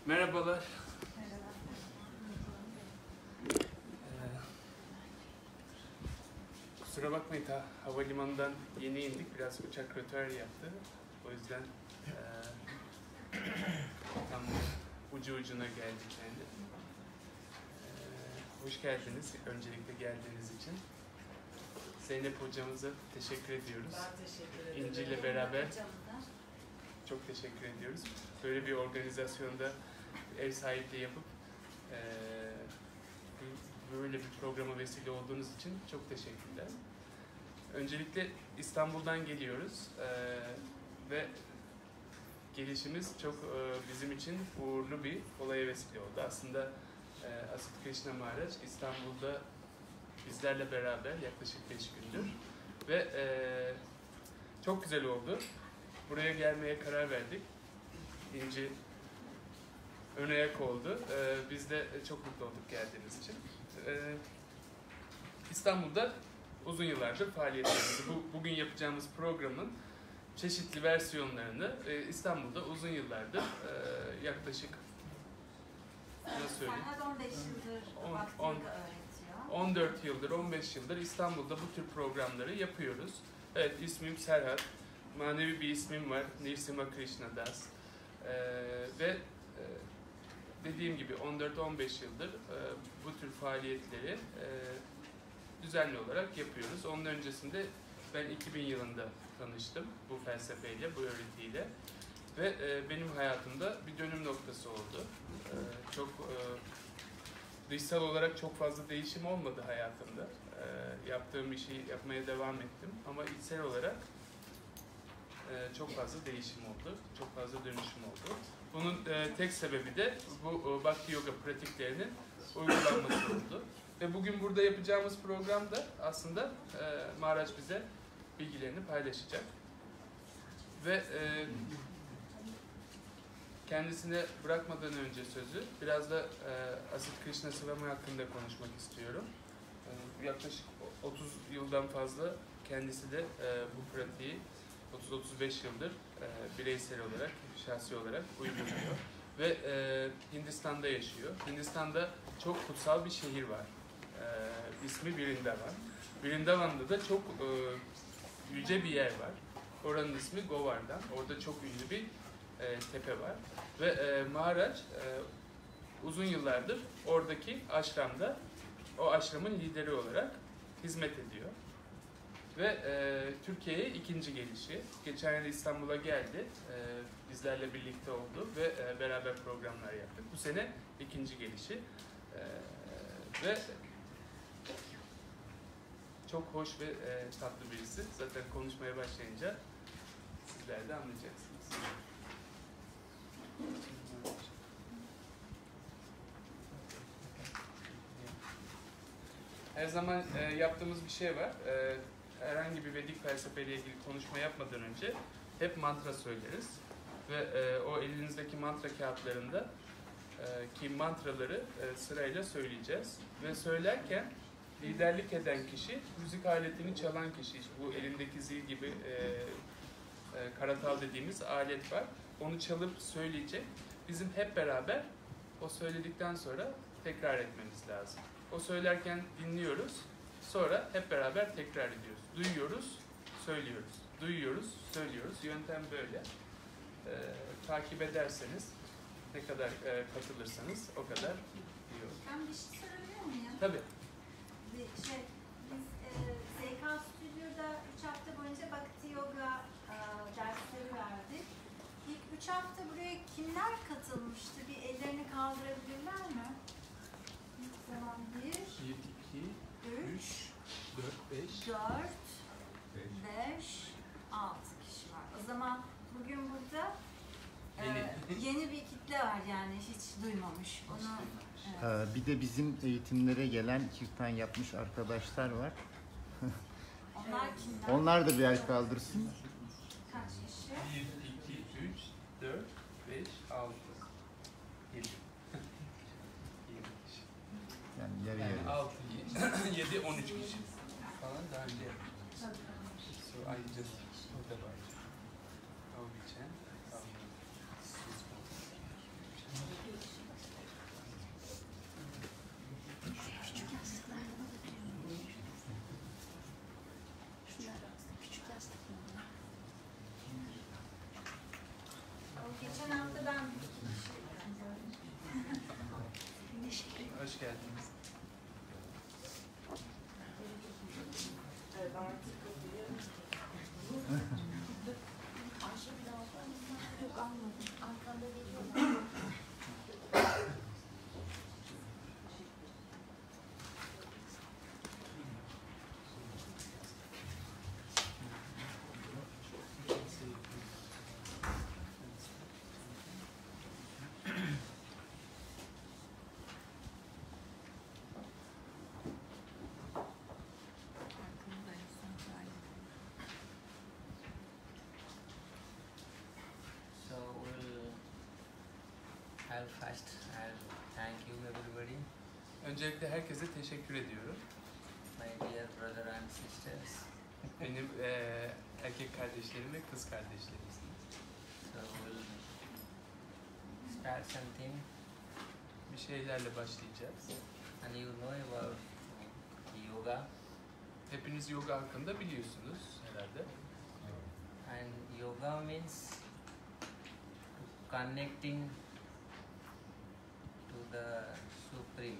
Merhabalar. Kusura bakmayın, havalimanından yeni indik. Biraz uçak rötar yaptı. O yüzden tam ucu ucuna geldik yani. Hoş geldiniz. Öncelikle geldiğiniz için. Zeynep hocamıza teşekkür ediyoruz. Ben teşekkür ederim. İnci ile beraber çok teşekkür ediyoruz. Böyle bir organizasyonda ev sahipliği yapıp böyle bir programa vesile olduğunuz için çok teşekkürler. Öncelikle İstanbul'dan geliyoruz ve gelişimiz çok bizim için uğurlu bir olaya vesile oldu. Aslında Asit Krishna Maharaj İstanbul'da bizlerle beraber yaklaşık 5 gündür ve çok güzel oldu. Buraya gelmeye karar verdik. İnci ön ayak oldu. Biz de çok mutlu olduk geldiğiniz için. İstanbul'da uzun yıllardır faaliyetlerimizi, bugün yapacağımız programın çeşitli versiyonlarını İstanbul'da uzun yıllardır yaklaşık nasıl söyleyeyim? 15 yıldır vakti öğretiyor. 14 yıldır, 15 yıldır İstanbul'da bu tür programları yapıyoruz. Evet, ismim Serhat. Manevi bir ismim var. Nirsimha Krishna Das. Ve dediğim gibi 14-15 yıldır bu tür faaliyetleri düzenli olarak yapıyoruz. Onun öncesinde ben 2000 yılında tanıştım bu felsefeyle, bu öğretiyle. Ve benim hayatımda bir dönüm noktası oldu. Çok dışsal olarak çok fazla değişim olmadı hayatımda. Yaptığım işi yapmaya devam ettim. Ama içsel olarak çok fazla değişim oldu. Çok fazla dönüşüm oldu. Bunun tek sebebi de bu Bhakti Yoga pratiklerinin uygulanması oldu. Ve bugün burada yapacağımız programda aslında Maharaj bize bilgilerini paylaşacak. Ve kendisine bırakmadan önce sözü biraz da Asit Krishna Swami hakkında konuşmak istiyorum. Yaklaşık 30 yıldan fazla kendisi de bu pratiği 30-35 yıldır bireysel olarak, şahsi olarak uyguluyor. Ve Hindistan'da yaşıyor. Hindistan'da çok kutsal bir şehir var. İsmi Vrindavan. Vrindavan'da da çok yüce bir yer var. Oranın ismi Govardhan. Orada çok ünlü bir tepe var. Ve Maharaj uzun yıllardır oradaki aşramda, o aşramın lideri olarak hizmet ediyor. Ve Türkiye'ye ikinci gelişi. Geçen yıl İstanbul'a geldi. Bizlerle birlikte oldu ve beraber programlar yaptık. Bu sene ikinci gelişi. Ve çok hoş ve tatlı birisi. Zaten konuşmaya başlayınca sizler de anlayacaksınız. Her zaman yaptığımız bir şey var. Herhangi bir Vedik felsefeyle ilgili konuşma yapmadan önce hep mantra söyleriz. Ve o elinizdeki mantra kağıtlarında ki mantraları sırayla söyleyeceğiz. Ve söylerken liderlik eden kişi, müzik aletini çalan kişi, bu elindeki zil gibi karatal dediğimiz alet var. Onu çalıp söyleyecek. Bizim hep beraber o söyledikten sonra tekrar etmemiz lazım. O söylerken dinliyoruz. Sonra hep beraber tekrar ediyoruz. Duyuyoruz, söylüyoruz. Duyuyoruz, söylüyoruz. Yöntem böyle. Takip ederseniz, ne kadar katılırsanız o kadar iyi olur. Ben bir şey sorabilir miyim? Tabii. Biz ZK Stüdyo'da 3 hafta boyunca Bhakti Yoga dersleri verdik. İlk 3 hafta buraya kimler katılmıştı? Bir ellerini kaldırabilirler mi? İlk zaman 1, 2, 3, 4, 5, 6 kişi var. O zaman bugün burada yeni bir kitle var yani hiç duymamış. Onu, evet. Bir de bizim eğitimlere gelen kirtan yapmış arkadaşlar var. Onlar kimler? Onlar da bir el kaldırsın. Kaç kişi? 1, 2, 3, 4, 5, 6, 7. Yani yarı yarı. 6, 7, 13 kişi falan daha önce yapmışız. So I just talked about how we chant, how we Geçen haftadan Hoş geldiniz. yok almadım. Arkanda geliyorlar. So we'll have first and thank you everybody, Öncelikle herkese teşekkür ediyorum. my dear brother and sisters. Benim erkek kardeşlerim ve kız kardeşlerimsiniz. So we'll start something, Bir şeylerle başlayacağız. and you know about yoga, Hepiniz yoga hakkında biliyorsunuz herhalde. and yoga means connecting to the Supreme.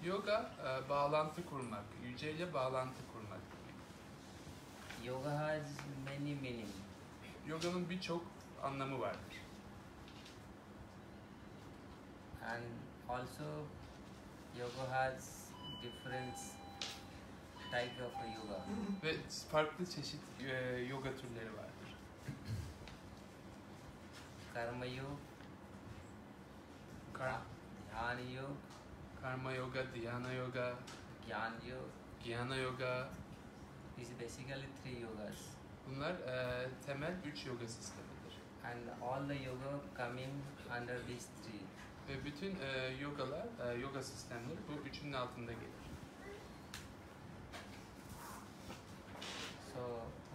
Yoga bağlantı kurmak, yüceyle bağlantı kurmak. Yoga has many meaning. Yoga'nın birçok anlamı vardır. And also yoga has different type of yoga. Ve farklı çeşit yoga türleri vardır. Karma yoga, Kar- dhyana yoga, Karma yoga, dhyana yoga, jnana yoga. gyana yoga. These basically three yogas, Bunlar temel 3 yoga sistemidir. and all the yoga coming under these three. Ve bütün yogalar, yoga sistemleri bu üçünün altında gelir. So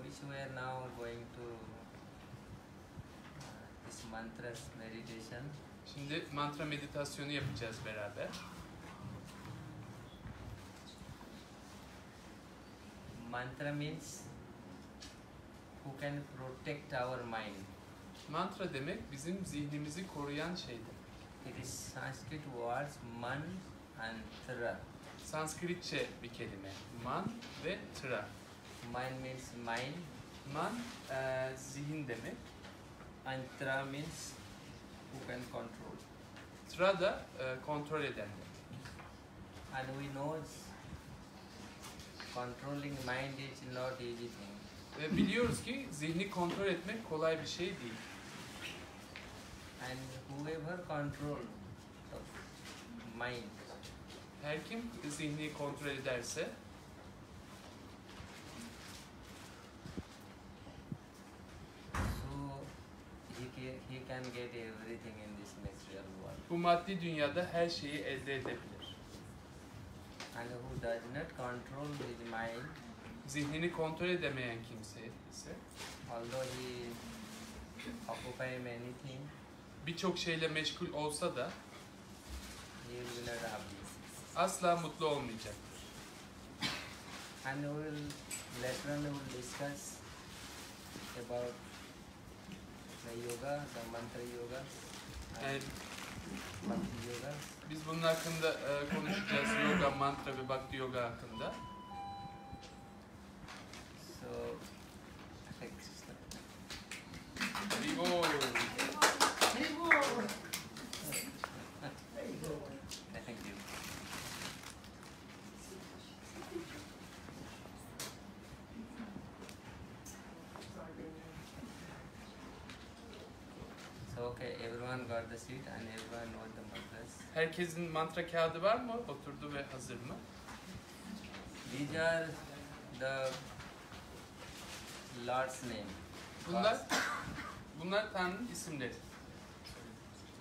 which we are now going to this mantras meditation. Şimdi mantra meditasyonu yapacağız beraber. Mantra means who can protect our mind. Mantra demek bizim zihnimizi koruyan şeydir. It is Sanskrit words man and tra. Sanskritçe bir kelime. Man ve tra. Man means mind, Man zihin demek. and tra means who can control. Tra da kontrol eden demek. And we know controlling mind is not easy thing. Ve biliyoruz ki zihni kontrol etmek kolay bir şey değil. And whoever control the mind, Her kim zihni kontrol ederse so he can get everything in this material world. bu maddi dünyada her şeyi elde edebilir. And who does not control his mind, Zihnini kontrol edemeyen kimse ise although he occupy many things, birçok şeyle meşgul olsa da he will not happy. asla mutlu olmayacaktır. And we will later on we will discuss about the yoga, the mantra yoga, Yani and bhakti yoga. biz bunun hakkında konuşacağız. Yoga, mantra ve bhakti yoga hakkında. So, Hare Krishna. Haribol. Thank you. So okay, everyone got the seat and everyone know the mantras. Herkesin mantra kağıdı var mı? Oturdu ve hazır mı? These are the Lord's name. Bunlar Tanrı'nın isimleri.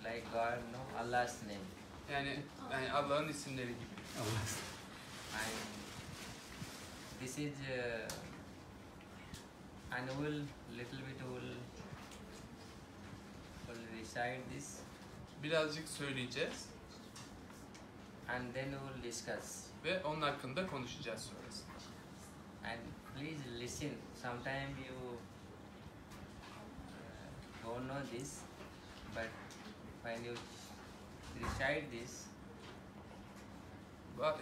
Like God, no, Allah's name. Yani Allah'ın isimleri gibi. And this is, and we'll little bit will recite this, Birazcık söyleyeceğiz and then we will discuss. ve onun hakkında konuşacağız sonrasında. And please listen. Sometimes you don't know this. But when you recite this,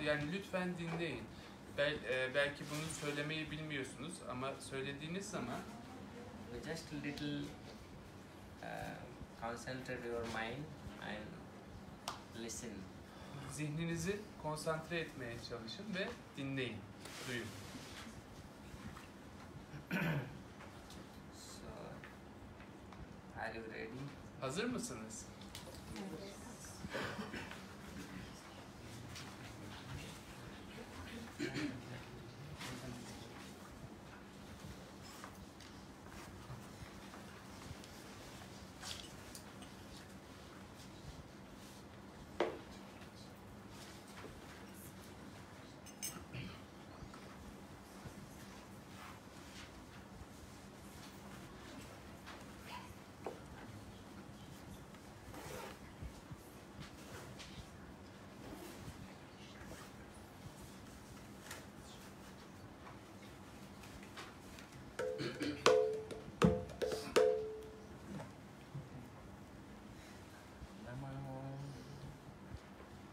Yani lütfen dinleyin. Belki bunu söylemeyi bilmiyorsunuz ama söylediğiniz zaman you just a little concentrate your mind and listen. zihninizi konsantre etmeye çalışın ve dinleyin, duyun. So, are you ready? Hazır mısınız?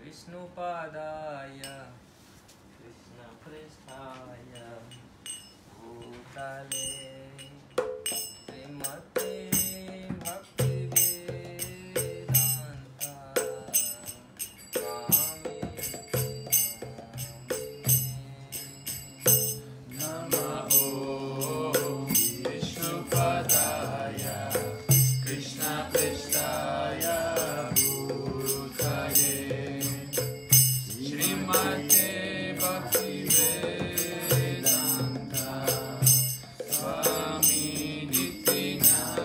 Vishnupadaya Krishna Prestaya Bhutale Srimate Bhakti Vedanta Swami Namo Vishnupadaya Krishna Prestaya Bhutale Srimate Bhakti Vedanta Swami Nityananda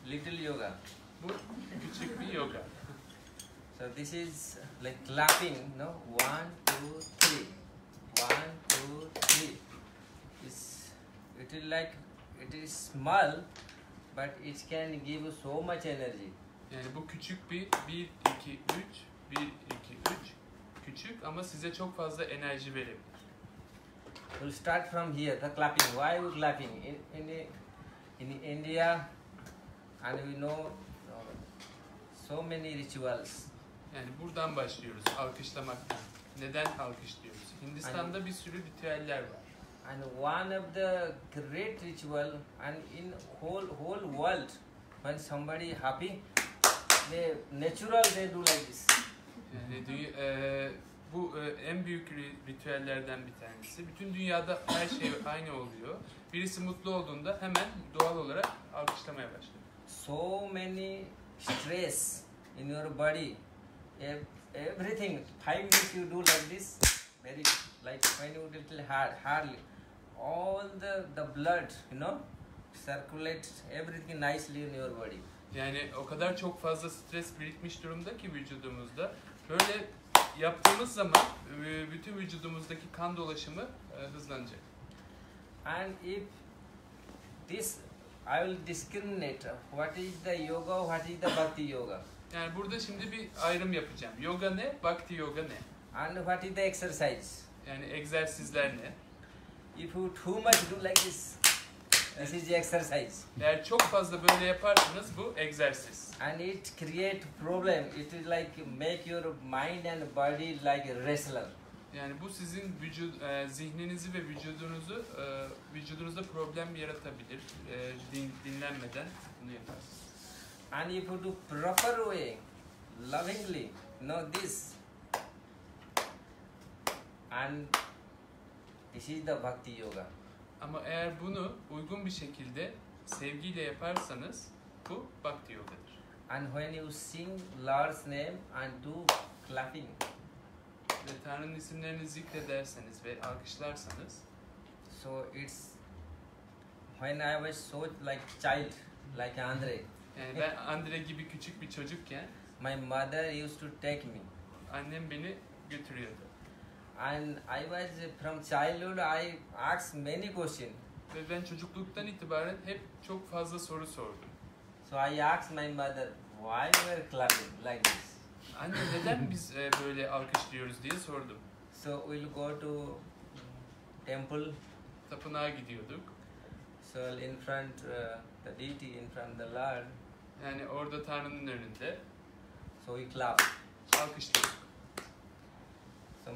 little yoga. Bu küçük bir yoga. So this is like clapping, no? 1, 2, 3. 1, 2, 3. It is like, it is small, but it can give you so much energy. Yani bu küçük bir 1, 2, 3, 1, 2, 3 küçük ama size çok fazla enerji verebilir. We'll start from here, the clapping. Why we clapping? In India, and we know so many rituals. Yani buradan başlıyoruz alkışlamaktan. Neden alkışlıyoruz? Hindistan'da bir sürü ritüeller var. And one of the great ritual, and in whole world, when somebody happy, they natural they do like this. Yani bu en büyük ritüellerden bir tanesi. Bütün dünyada her şey aynı oluyor. Birisi mutlu olduğunda hemen doğal olarak alkışlamaya başlıyor. So many stress in your body, everything. 5 minutes you do like this, very like when you little hardly, all the blood, you know, circulate everything nicely in your body. Yani o kadar çok fazla stres birikmiş durumda ki vücudumuzda. Böyle yaptığımız zaman bütün vücudumuzdaki kan dolaşımı hızlanacak. And if this, I will discriminate what is the yoga, what is the bhakti yoga. Yani burada şimdi bir ayrım yapacağım. Yoga ne? Bhakti yoga ne? And what is the exercise? Yani egzersizler ne? If you too much do like this, this is the exercise. Eğer çok fazla böyle yaparsanız bu egzersiz. And it create problem. It is like make your mind and body like a wrestler. Yani bu sizin zihninizi ve vücudunuzda problem yaratabilir. Dinlenmeden bunu yaparsınız. And if you do proper way, lovingly, know this. And this is the bhakti yoga. Ama eğer bunu uygun bir şekilde sevgiyle yaparsanız bu bhakti yogadır. And when you sing Lord's name and do clapping, Ve Tanrı'nın isimlerini zikrederseniz ve alkışlarsanız, so it's when I was so like child, like Andre, yani ben Andre gibi küçük bir çocukken my mother used to take me. annem beni götürüyordu. And I was from childhood I asked many questions. Ve ben çocukluktan itibaren hep çok fazla soru sordum. So I asked my mother, why you are clapping like this? Anne neden biz böyle alkışlıyoruz diye sordum. So we'll go to temple. Tapınağa gidiyorduk. So in front the deity, in front the Lord. Yani orada Tanrı'nın önünde So we clap. alkışlıyorduk. So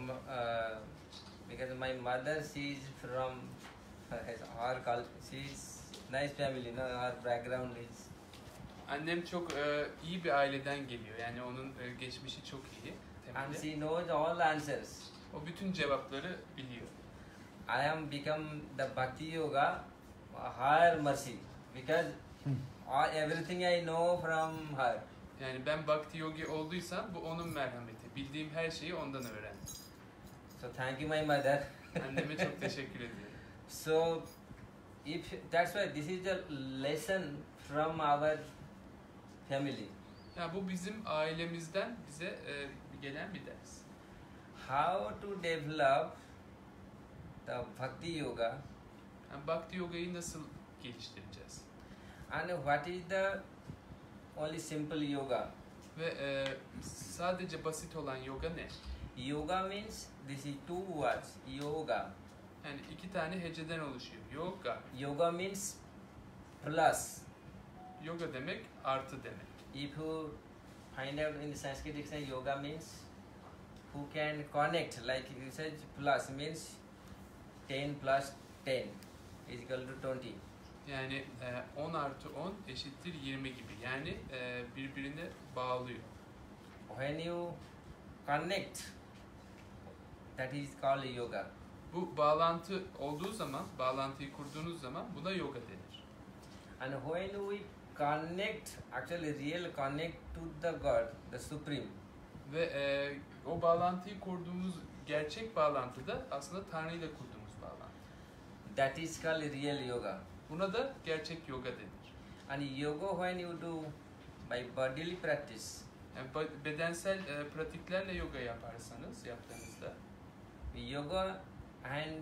because my mother, she is from her culture, she is nice family, no, her background is. Annem çok iyi bir aileden geliyor. Yani onun geçmişi çok iyi. And Temeli. she knows all the answers. O bütün cevapları biliyor. I am become the bhakti yoga, her mercy, because everything I know from her. Yani ben Bhakti Yogi olduysam bu onun merhameti. Bildiğim her şeyi ondan öğrendim. So thank you my mother. Anneme çok teşekkür ediyorum. So if that's why this is the lesson from our family. Ya bu bizim ailemizden bize gelen bir ders. How to develop the bhakti yoga, Yani Bhakti Yoga'yı nasıl geliştireceğiz? and what is the only simple yoga? Ve sadece basit olan yoga ne? Yoga means this is two words, yoga. Yani iki tane heceden oluşuyor. Yoga. Yoga means plus. Yoga demek artı demek. If you find out in the Sanskrit dictionary, yoga means who can connect, like you said, plus means 10 plus 10 is equal to 20. Yani 10 artı 10 eşittir 20 gibi. Yani birbirine bağlıyor. When you connect, that is called yoga. Bu bağlantı olduğu zaman, bağlantıyı kurduğunuz zaman buna yoga denir. And when we connect, actually real connect to the God, the Supreme. Ve o bağlantıyı kurduğumuz gerçek bağlantıda aslında Tanrı ile kurduğumuz bağlantı. That is called real yoga. Buna da gerçek yoga denir. And yoga, when you do by bodily practice, Yani bedensel pratiklerle yoga yaparsanız yaptığınızda yoga, and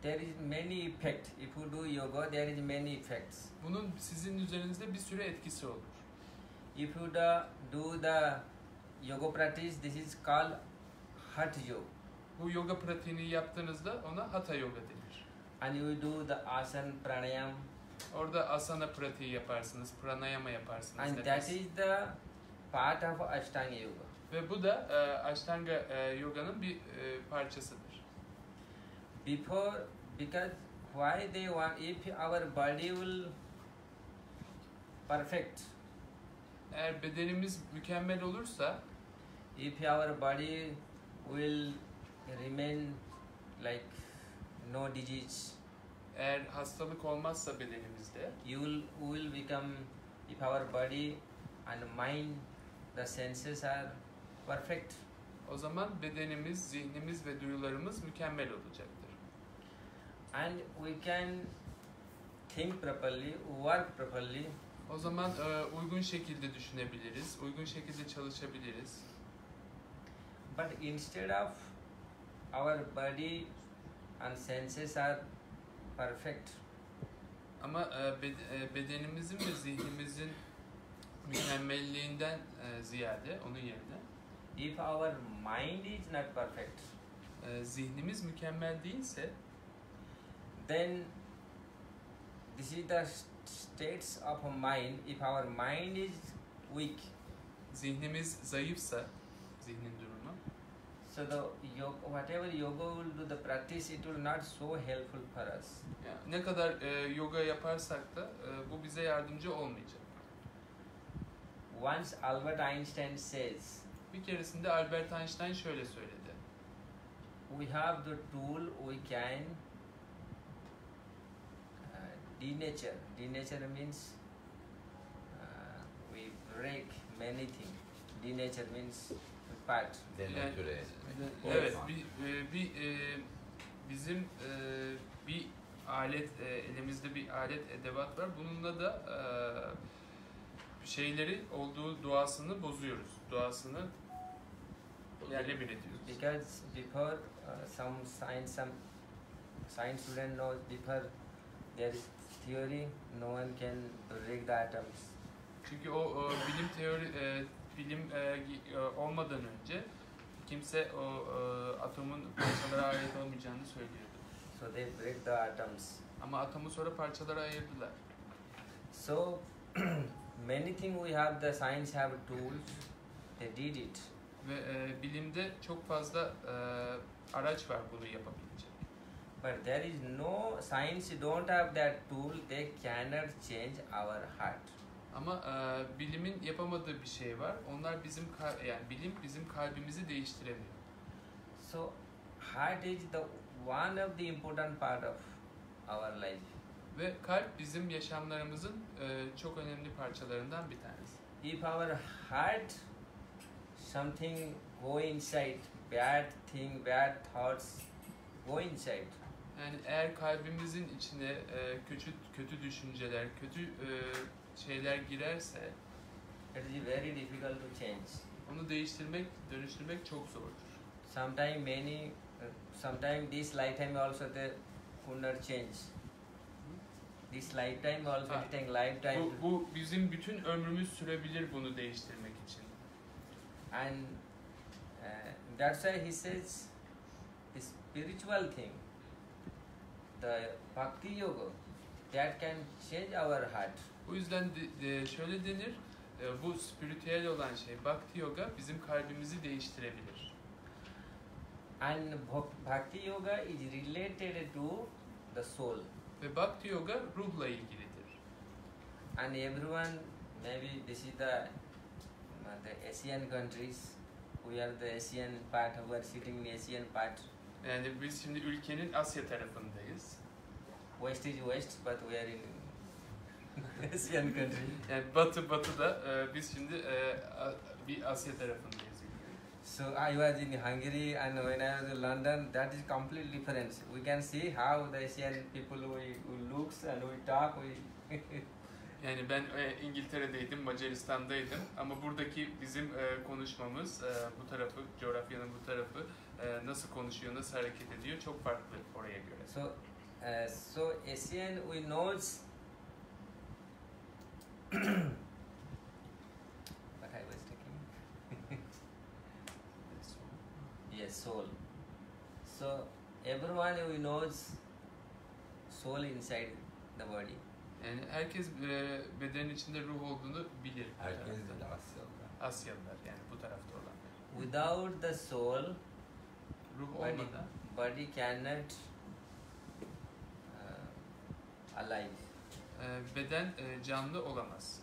there is many effect. If you do yoga, there is many effects. bunun sizin üzerinizde bir sürü etkisi olur. If you do the yoga practice, this is called hatha yoga. Bu yoga pratiğini yaptığınızda ona hatha yoga denir. And you do the asana pranayam, Orada asana pratiği yaparsınız, pranayama yaparsınız. and nefes. that is the part of Ashtanga yoga. Ve bu da Ashtanga yoganın bir parçasıdır. Because why they want, if our body will perfect, Eğer bedenimiz mükemmel olursa, if our body will remain like no disease, eğer hastalık olmazsa bedenimizde, will become, if our body and mind, the senses are perfect, o zaman bedenimiz, zihnimiz ve duyularımız mükemmel olacaktır. and we can think properly, work properly, O zaman uygun şekilde düşünebiliriz, uygun şekilde çalışabiliriz. but instead of our body and senses are perfect, Ama bedenimizin ve zihnimizin mükemmelliğinden ziyade onun yerine if our mind is not perfect, zihnimiz mükemmel değilse, then this is the states of a mind. If our mind is weak, zihnimiz zayıfsa, zihnin durumu, so the yoga, whatever yoga will do, the practice, it will not so helpful for us. yani ne kadar yoga yaparsak da bu bize yardımcı olmayacak. Once Albert Einstein says, Bir keresinde Albert Einstein şöyle söyledi. we have the tool, we can denature. Denature means we break many things. Denature means part. Denatüre. Evet, bizim bir alet, elimizde bir alet, edevat var. Bununla da şeyleri olduğu doğasını bozuyoruz. Doğasını yerle bir ediyoruz. Because before some science student knows, before there is theory, no one can break the atoms. Çünkü o bilim olmadan önce kimse o atomun parçalara ait olmayacağını söylüyordu. So they break the atoms. Ama atomu sonra parçalara ayırdılar. So many things we have, the science have tools, they did it. Ve bilimde çok fazla araç var bunu yapabilecek. But there is no, science don't have that tool, they cannot change our heart. Ama bilimin yapamadığı bir şey var. Onlar yani bilim bizim kalbimizi değiştiremiyor. So heart is the one of the important part of our life. Ve kalp bizim yaşamlarımızın çok önemli parçalarından bir tanesi. If our heart, something go inside, bad thing, bad thoughts go inside, Yani eğer kalbimizin içine kötü düşünceler, kötü şeyler girerse, it is very difficult to change. onu dönüştürmek çok zordur. Sometimes this lifetime also they could not change. This lifetime also Ha, it take lifetime. Bu bizim bütün ömrümüz sürebilir bunu değiştirmek için. And that's why he says the spiritual thing, the bhakti yoga, that can change our heart. O yüzden şöyle denir, bu spiritüel olan şey, Bhakti Yoga bizim kalbimizi değiştirebilir. And bhakti yoga is related to the soul. Ve Bhakti Yoga ruhla ilgilidir. And everyone, maybe this is the Asian countries, we are the Asian part, we are sitting in Asian part. Yani biz şimdi ülkenin Asya tarafındayız. West is west, but we are in Asian country. Yani batıda biz şimdi bir Asya tarafındayız. So I was in Hungary, and when I was in London, that is completely different. We can see how the Asian people we looks and we talk. Yani ben İngiltere'deydim, Macaristan'daydım ama buradaki bizim konuşmamız, bu tarafı, coğrafyanın bu tarafı nasıl konuşuyor, nasıl hareket ediyor çok farklı oraya göre. So Asian we knows what I was taking. Yes, soul. So everyone we knows soul inside the body. Yani herkes bedenin içinde ruh olduğunu bilir. Herkes de Asyalılar. Asyalılar yani bu tarafta olanlar. Without the soul, Ruh olmadan body cannot alive. Beden canlı olamaz.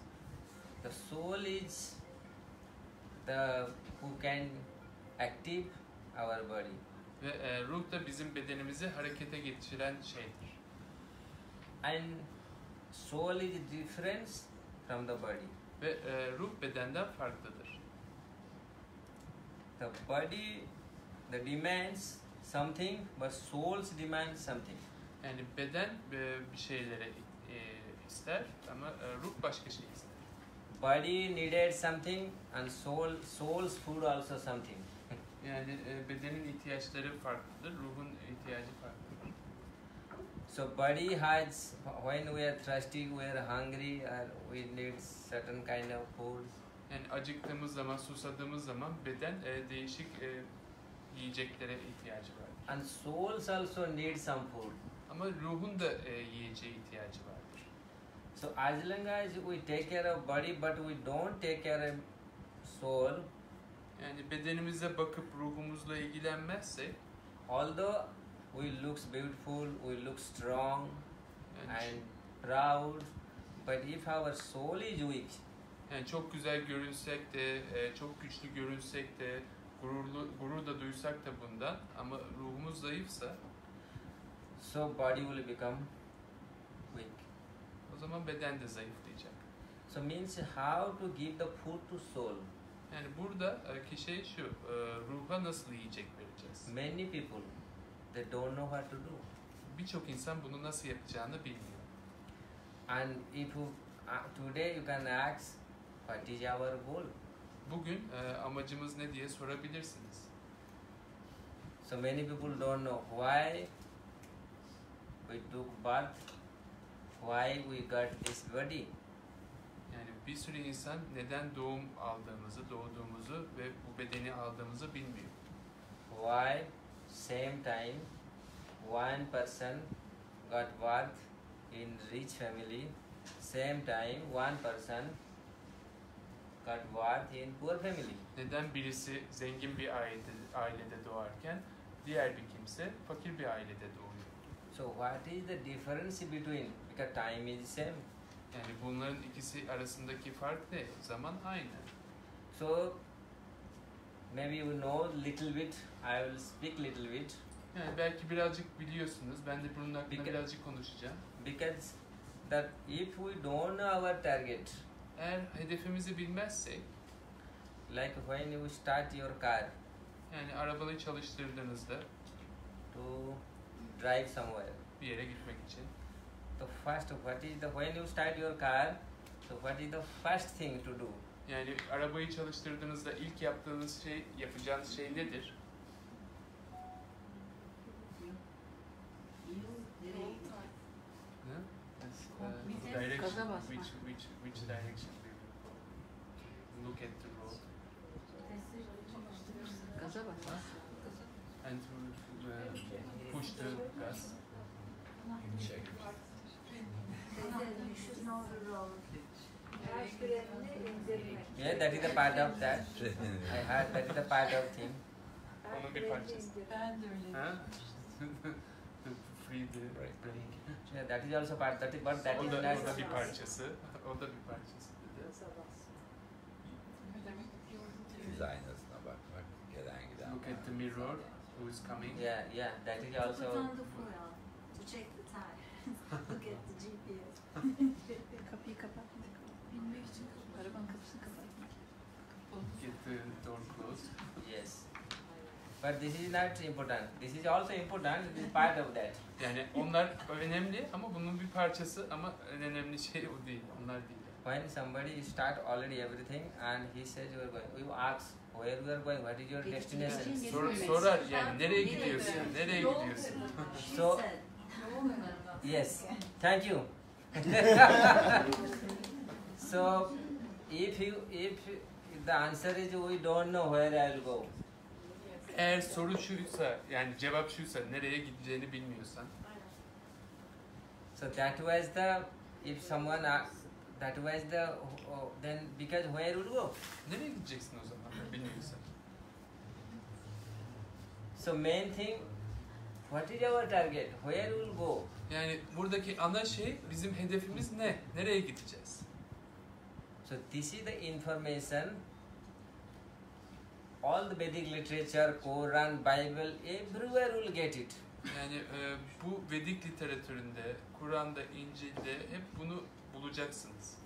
The soul is the who can active our body. Ve ruh da bizim bedenimizi harekete geçiren şeydir. And soul is different from the body. Ve ruh bedenden farklıdır. The body, the demands something, but souls demand something. Yani beden bir şeylere ister ama ruh başka şey ister. Body needed something, and soul's food also something. Yani bedenin ihtiyaçları farklıdır, ruhun ihtiyacı farklıdır. So body has, when we are thirsty, we are hungry, or we need certain kind of food. Yani acıktığımız zaman, susadığımız zaman beden değişik yiyeceklere ihtiyacı vardır. And souls also need some food. Ama ruhun da yiyeceğe ihtiyacı vardır. So as long as we take care of body, but we don't take care of soul, Yani bedenimize bakıp ruhumuzla ilgilenmezsek, although we looks beautiful, we look strong yani, and proud, but if our soul is weak, yani çok güzel görünsek de, çok güçlü görünsek de, gurur da duysak da bundan ama ruhumuz zayıfsa, so body will become weak. o zaman beden de zayıflayacak. So means how to give the food to soul. Yani buradaki şey şu, ruha nasıl yiyecek vereceğiz? Many people, they don't know what to do. Birçok insan bunu nasıl yapacağını bilmiyor. And if you, today you can ask, what is our goal? Bugün amacımız ne diye sorabilirsiniz. So many people don't know why we took birth, why we got this body. Yani bir sürü insan neden doğduğumuzu ve bu bedeni aldığımızı bilmiyor. Why same time one person got birth in rich family, same time one person got birth in poor family. Neden birisi zengin bir ailede doğarken diğer bir kimse fakir bir ailede doğuyor? So what is the difference between, because time is same. Yani bunların ikisi arasındaki fark ne? Zaman aynı. So maybe you know little bit, I will speak little bit. Yani belki birazcık biliyorsunuz. Ben de bunun hakkında birazcık konuşacağım. Because that if we don't know our target, Eğer hedefimizi bilmezsek, like when you start your car yani arabayı çalıştırdığınızda to drive somewhere, bir yere gitmek için, the first, what is the, when you start your car, so what is the first thing to do? yani arabayı çalıştırdığınızda ilk yaptığınız şey, yapacağınız şey nedir? Direction, which direction? Look at the road Gaza bas. and push the gas. You should know the road. Yeah, that is the part of that. I heard that is the part of thing. Onun bir parçası. Ben de öyle. Ha? Free the brake. Yeah, that is also part. That is, but that O is da not. bir parçası. O da bir parçası. Yüz aynasına bakmak, gelen giden. Look at the mirror, who is coming. Yeah, yeah, that is Put also. on the fuel to check the tires. Look at the GPS. Kapıyı kapatmak. Bilmek için arabanın kapısını kapatmak. Get the door closed. Yes. But this is not important. This is also important. It is part of that. Yani onlar önemli ama bunun bir parçası ama en önemli şey o değil. Onlar değil. When somebody start already everything and he says you are going, you ask where you are going, what is your destination. Sorar yani nereye gidiyorsun? Nereye gidiyorsun? So yes, thank you. So if the answer is we don't know where I will go. Eğer soru şuysa yani cevap şuysa nereye gideceğini bilmiyorsan. So that was the if someone that was the then because where would go? Nereye gideceksin o zaman bilmiyorsan. So main thing, what is our target? Where will go? Yani buradaki ana şey bizim hedefimiz ne? Nereye gideceğiz? So this is the information. All the Vedic literature, Quran, Bible, everywhere will get it. Yani bu Vedik literatüründe, Kur'an'da, İncil'de hep bunu bulacaksınız.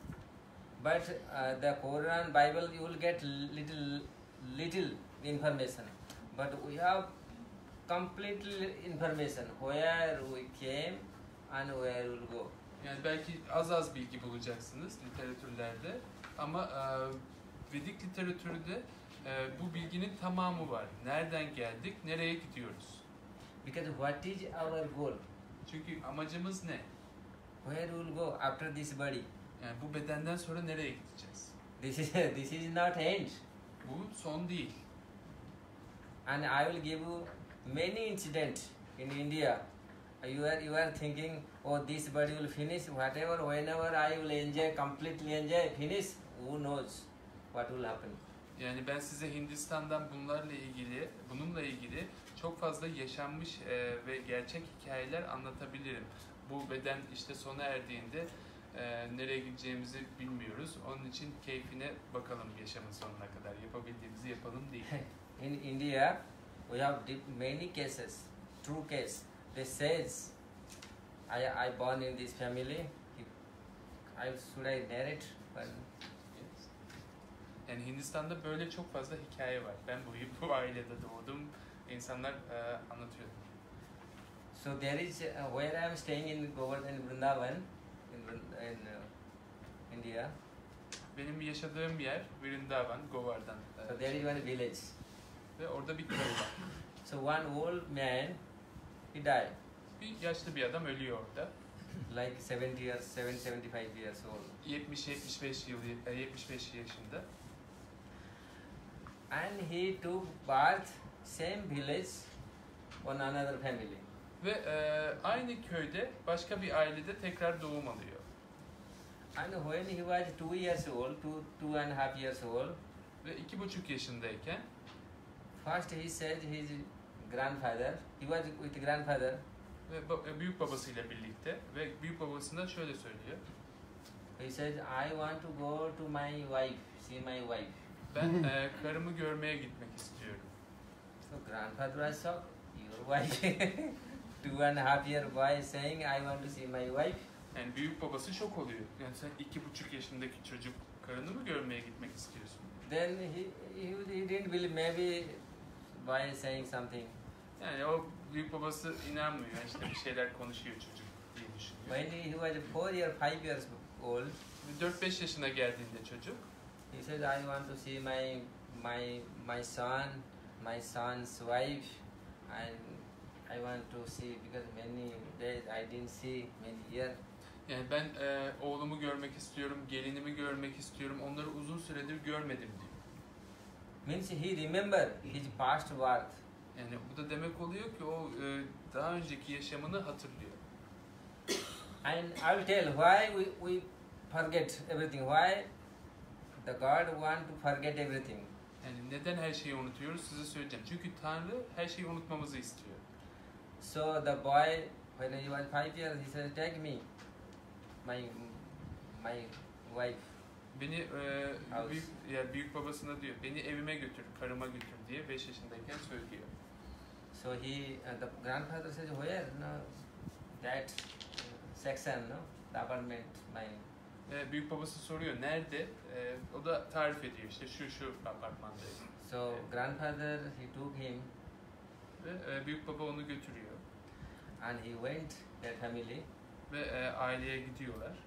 But the Quran, Bible, you will get little information. But we have complete information where we came and where we will go. Yani belki az bilgi bulacaksınız literatürlerde ama Vedik literatürde bu bilginin tamamı var. Nereden geldik, nereye gidiyoruz? Because what is our goal? Çünkü amacımız ne? Where we will go after this body? Yani bu bedenden sonra nereye gideceğiz? This is not end. Bu son değil. And I will give you many incidents in India. You are thinking, oh, this body will finish. Whatever, whenever I will enjoy, completely enjoy, finish. Who knows what will happen? Yani ben size Hindistan'dan bununla ilgili çok fazla yaşanmış ve gerçek hikayeler anlatabilirim. Bu beden işte sona erdiğinde nereye gideceğimizi bilmiyoruz. Onun için keyfine bakalım yaşamın sonuna kadar. Yapabildiğimizi yapalım değil. In India, we have many cases, true case. They says, I born in this family. Should I narrate? Yani Hindistan'da böyle çok fazla hikaye var. Ben bu ailede doğdum. İnsanlar anlatıyor. So there is where I am staying in Govardhan, Vrindavan, in India. Benim yaşadığım yer Vrindavan, Govardhan. So there is one village. Ve orada bir köy var. So one old man, he died. Bir yaşlı bir adam ölüyor orada. Like 75 years old. 75 yaşında. And he took birth same village on another family. Ve aynı köyde başka bir ailede tekrar doğum alıyor. And when he was 2 years old, 2.5 years old, Ve 2,5 yaşındayken first he said his grandfather, he was with grandfather. ve büyük babasıyla birlikte ve büyük babasına şöyle söylüyor. He said, I want to go to my wife, see my wife. Ben karımı görmeye gitmek istiyorum. So grandfather was shocked. Your wife, 2.5 year boy saying, I want to see my wife. Yani büyük babası şok oluyor. Yani sen 2,5 yaşındaki çocuk karını mı görmeye gitmek istiyorsun? Then he didn't believe, maybe boy is saying something. Yani o büyük babası inanmıyor. Yani işte bir şeyler konuşuyor çocuk diye düşünüyor. When he was 5 years old, 4-5 yaşına geldiğinde çocuk he said, I want to see my son, my son's wife, and I want to see because many days I didn't see many years. yani ben oğlumu görmek istiyorum, gelinimi görmek istiyorum. Onları uzun süredir görmedim diyor. Means he remember his past birth. Yani bu da demek oluyor ki o daha önceki yaşamını hatırlıyor. And I will tell why we forget everything. Why the God want to forget everything. Yani neden her şeyi unutuyoruz size söyleyeceğim. Çünkü Tanrı her şeyi unutmamızı istiyor. So the boy, when he was 5 years, he said, take me, my wife. Beni büyük babasına diyor, beni evime götür, karıma götür diye 5 yaşındayken söylüyor. So the grandfather says, where? No, that section, no, the apartment, Büyük babası soruyor, nerede? O da tarif ediyor, işte şu apartmandayım. So grandfather, he took him Ve büyük baba onu götürüyor. And he went their family. Ve aileye gidiyorlar.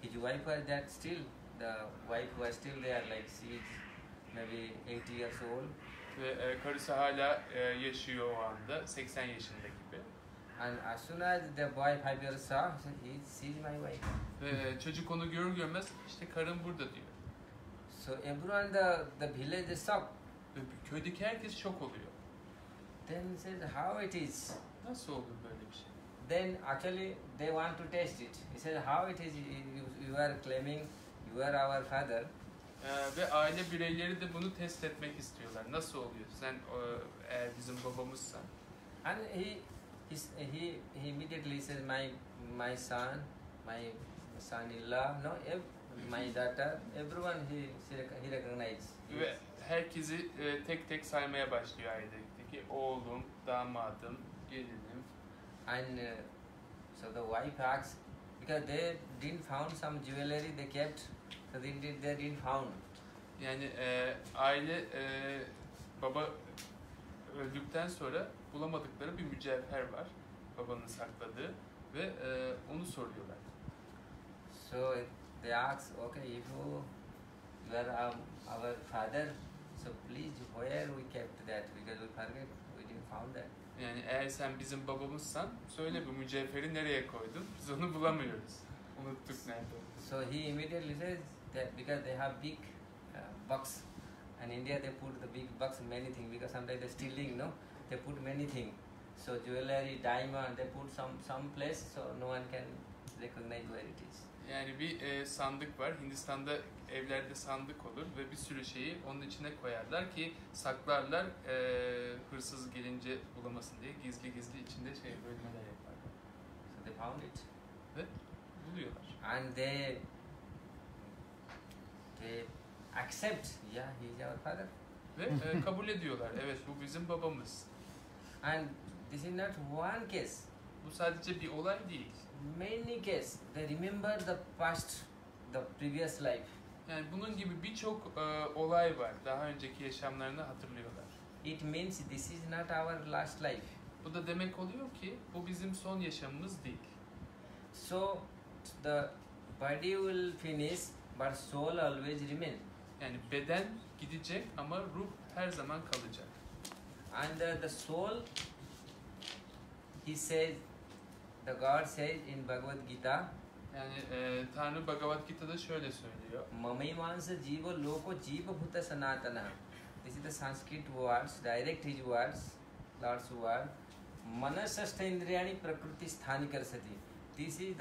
His wife was that still, the wife was still there, like she is maybe 80 years old. Ve karısı hala yaşıyor o anda, 80 yaşında gibi. And as soon as the boy 5 years saw, he said, she's my wife. Ve çocuk onu görür görmez işte karım burada diyor. So everyone the village is shocked. Ve köydeki herkes şok oluyor. Then he says, how it is? Nasıl olur böyle bir şey? Then actually they want to test it. He said, how it is you are claiming you are our father. Ve aile bireyleri de bunu test etmek istiyorlar. Nasıl oluyor? Sen eğer bizim babamızsan. And he immediately says, my son, my son-in-law, no, my daughter, everyone he recognizes. Ve herkesi tek tek saymaya başlıyor ailedeki. Oğlum, damadım, gelinim. And so the wife asks, because they didn't found some jewelry they kept, so they didn't found. Yani aile baba öldükten sonra bulamadıkları bir mücevher var. Babanın sakladığı ve onu soruyorlar. So they ask, okay, if you are our father, so please where we kept that, because we forget, we didn't found that. Yani eğer sen bizim babamızsan söyle bu mücevheri nereye koydun? Biz onu bulamıyoruz. Unuttuk nerede olduğunu. So he immediately says that because they have big box, and India they put the big box many things, because sometimes they're stealing, no? They put many things. So jewelry, diamond, they put some place so no one can recognize where it is. Yani bir sandık var. Hindistan'da evlerde sandık olur ve bir sürü şeyi onun içine koyarlar ki saklarlar hırsız gelince bulamasın diye gizli gizli içinde bölmeler yaparlar. So they found it. Ve buluyorlar. And they accept, yeah, he is our father. Ve kabul ediyorlar. Evet bu bizim babamız. And this is not one case. Bu sadece bir olay değil. Many cases. They remember the past, the previous life. Yani bunun gibi birçok olay var. Daha önceki yaşamlarını hatırlıyorlar. It means this is not our last life. Bu da demek oluyor ki bu bizim son yaşamımız değil. So the body will finish, but soul always remain. Yani beden gidecek ama ruh her zaman kalacak. And the soul, he says, the God says in Bhagavad Gita, Yani Tanrı Bhagavad Gita'da şöyle söylüyor. Mamaimansa jiva loko jiva bhuta sanatana. This is the Sanskrit words, direct his words, Lord's word. Manasastha indriyani prakriti sthani karsati. This is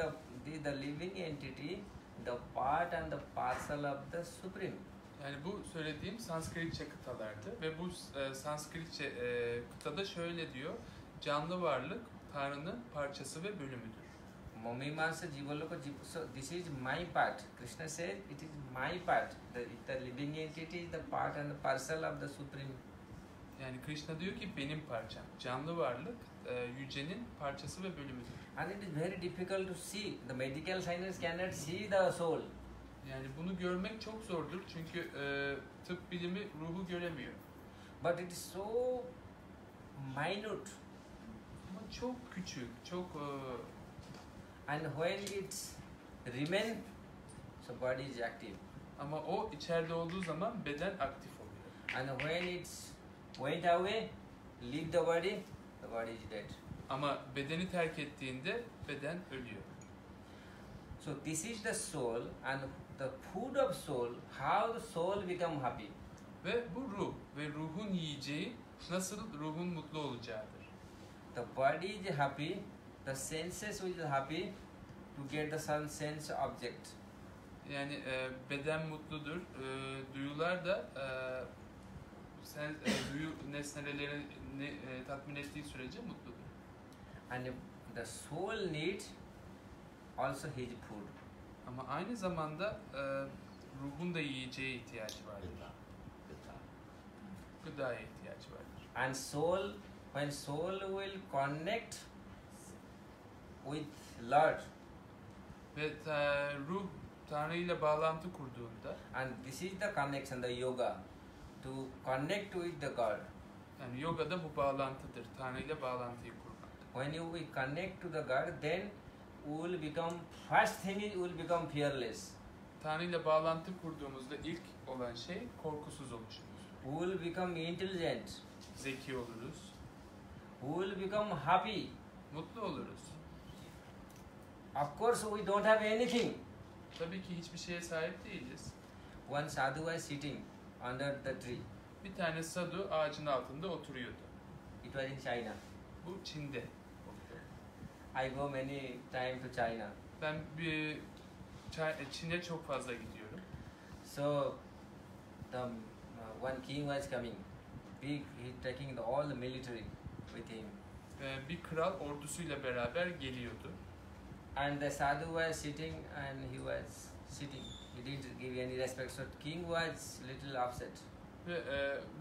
the living entity, the part and the parcel of the Supreme. Yani bu söylediğim Sanskritçe kıtalardı ve bu Sanskritçe kıtada şöyle diyor. Canlı varlık Tanrı'nın parçası ve bölümüdür. Mamimansa jivaloko jiva. So this is my part. Krishna said it is my part. The living entity is the part and the parcel of the Supreme. Yani Krishna diyor ki benim parçam. Canlı varlık yücenin parçası ve bölümüdür. And it is very difficult to see. The medical scientists cannot see the soul. Yani bunu görmek çok zordur çünkü tıp bilimi ruhu göremiyor. But it is so minute. Ama çok küçük, çok And when it remain, so body is active. ama o içeride olduğu zaman beden aktif oluyor. And when it went away, leave the body is dead. Ama bedeni terk ettiğinde beden ölüyor. So this is the soul, and the food of soul, how the soul become happy. Ve bu ruh ve ruhun yiyeceği nasıl ruhun mutlu olacağıdır. The body is happy, the senses will happy to get the some sense object. Yani beden mutludur, duyular da duyu nesnelerini tatmin ettiği sürece mutludur. And the soul needs also his food. Ama aynı zamanda ruhun da yiyeceğe ihtiyacı vardır. Gıdaya ihtiyacı vardır. And soul, when soul will connect with Lord, Ve ruh Tanrı ile bağlantı kurduğunda, and this is the connection, the yoga, to connect with the God. Yani yogada bu bağlantıdır. Tanrı ile bağlantıyı kurmak. When you we connect to the God, then we will become, first thing is we will become fearless. Tanrı ile bağlantı kurduğumuzda ilk olan şey korkusuz oluşumuz. We will become intelligent. Zeki oluruz, We will become happy. mutlu oluruz. Of course, we don't have anything. Tabii ki hiçbir şeye sahip değiliz. One sadhu was sitting under the tree. Bir tane sadhu ağacın altında oturuyordu. It was in China. Bu Çin'de. I go many time to China. Ben Çin'e çok fazla gidiyorum. So, the one king was coming. Big, he taking all the military with him. Bir kral ordusuyla beraber geliyordu. And the sadhu was sitting and he was sitting. He didn't give any respect. So king was little upset. Ve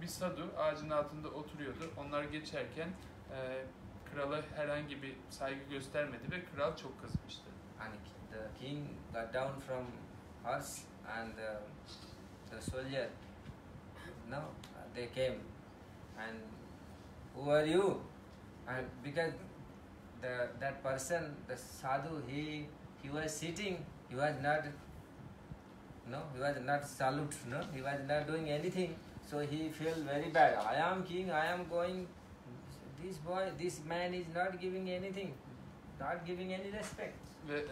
bir sadhu ağacın altında oturuyordu. Onlar geçerken krala herhangi bir saygı göstermedi ve kral çok kızmıştı. And the king got down from horse and the soldier, no, they came and who are you? And because that person, the sadhu, he was sitting, he was not salute, no, he was not doing anything. So he felt very bad. I am king, I am going. This man is not giving anything, not giving any respect. Ve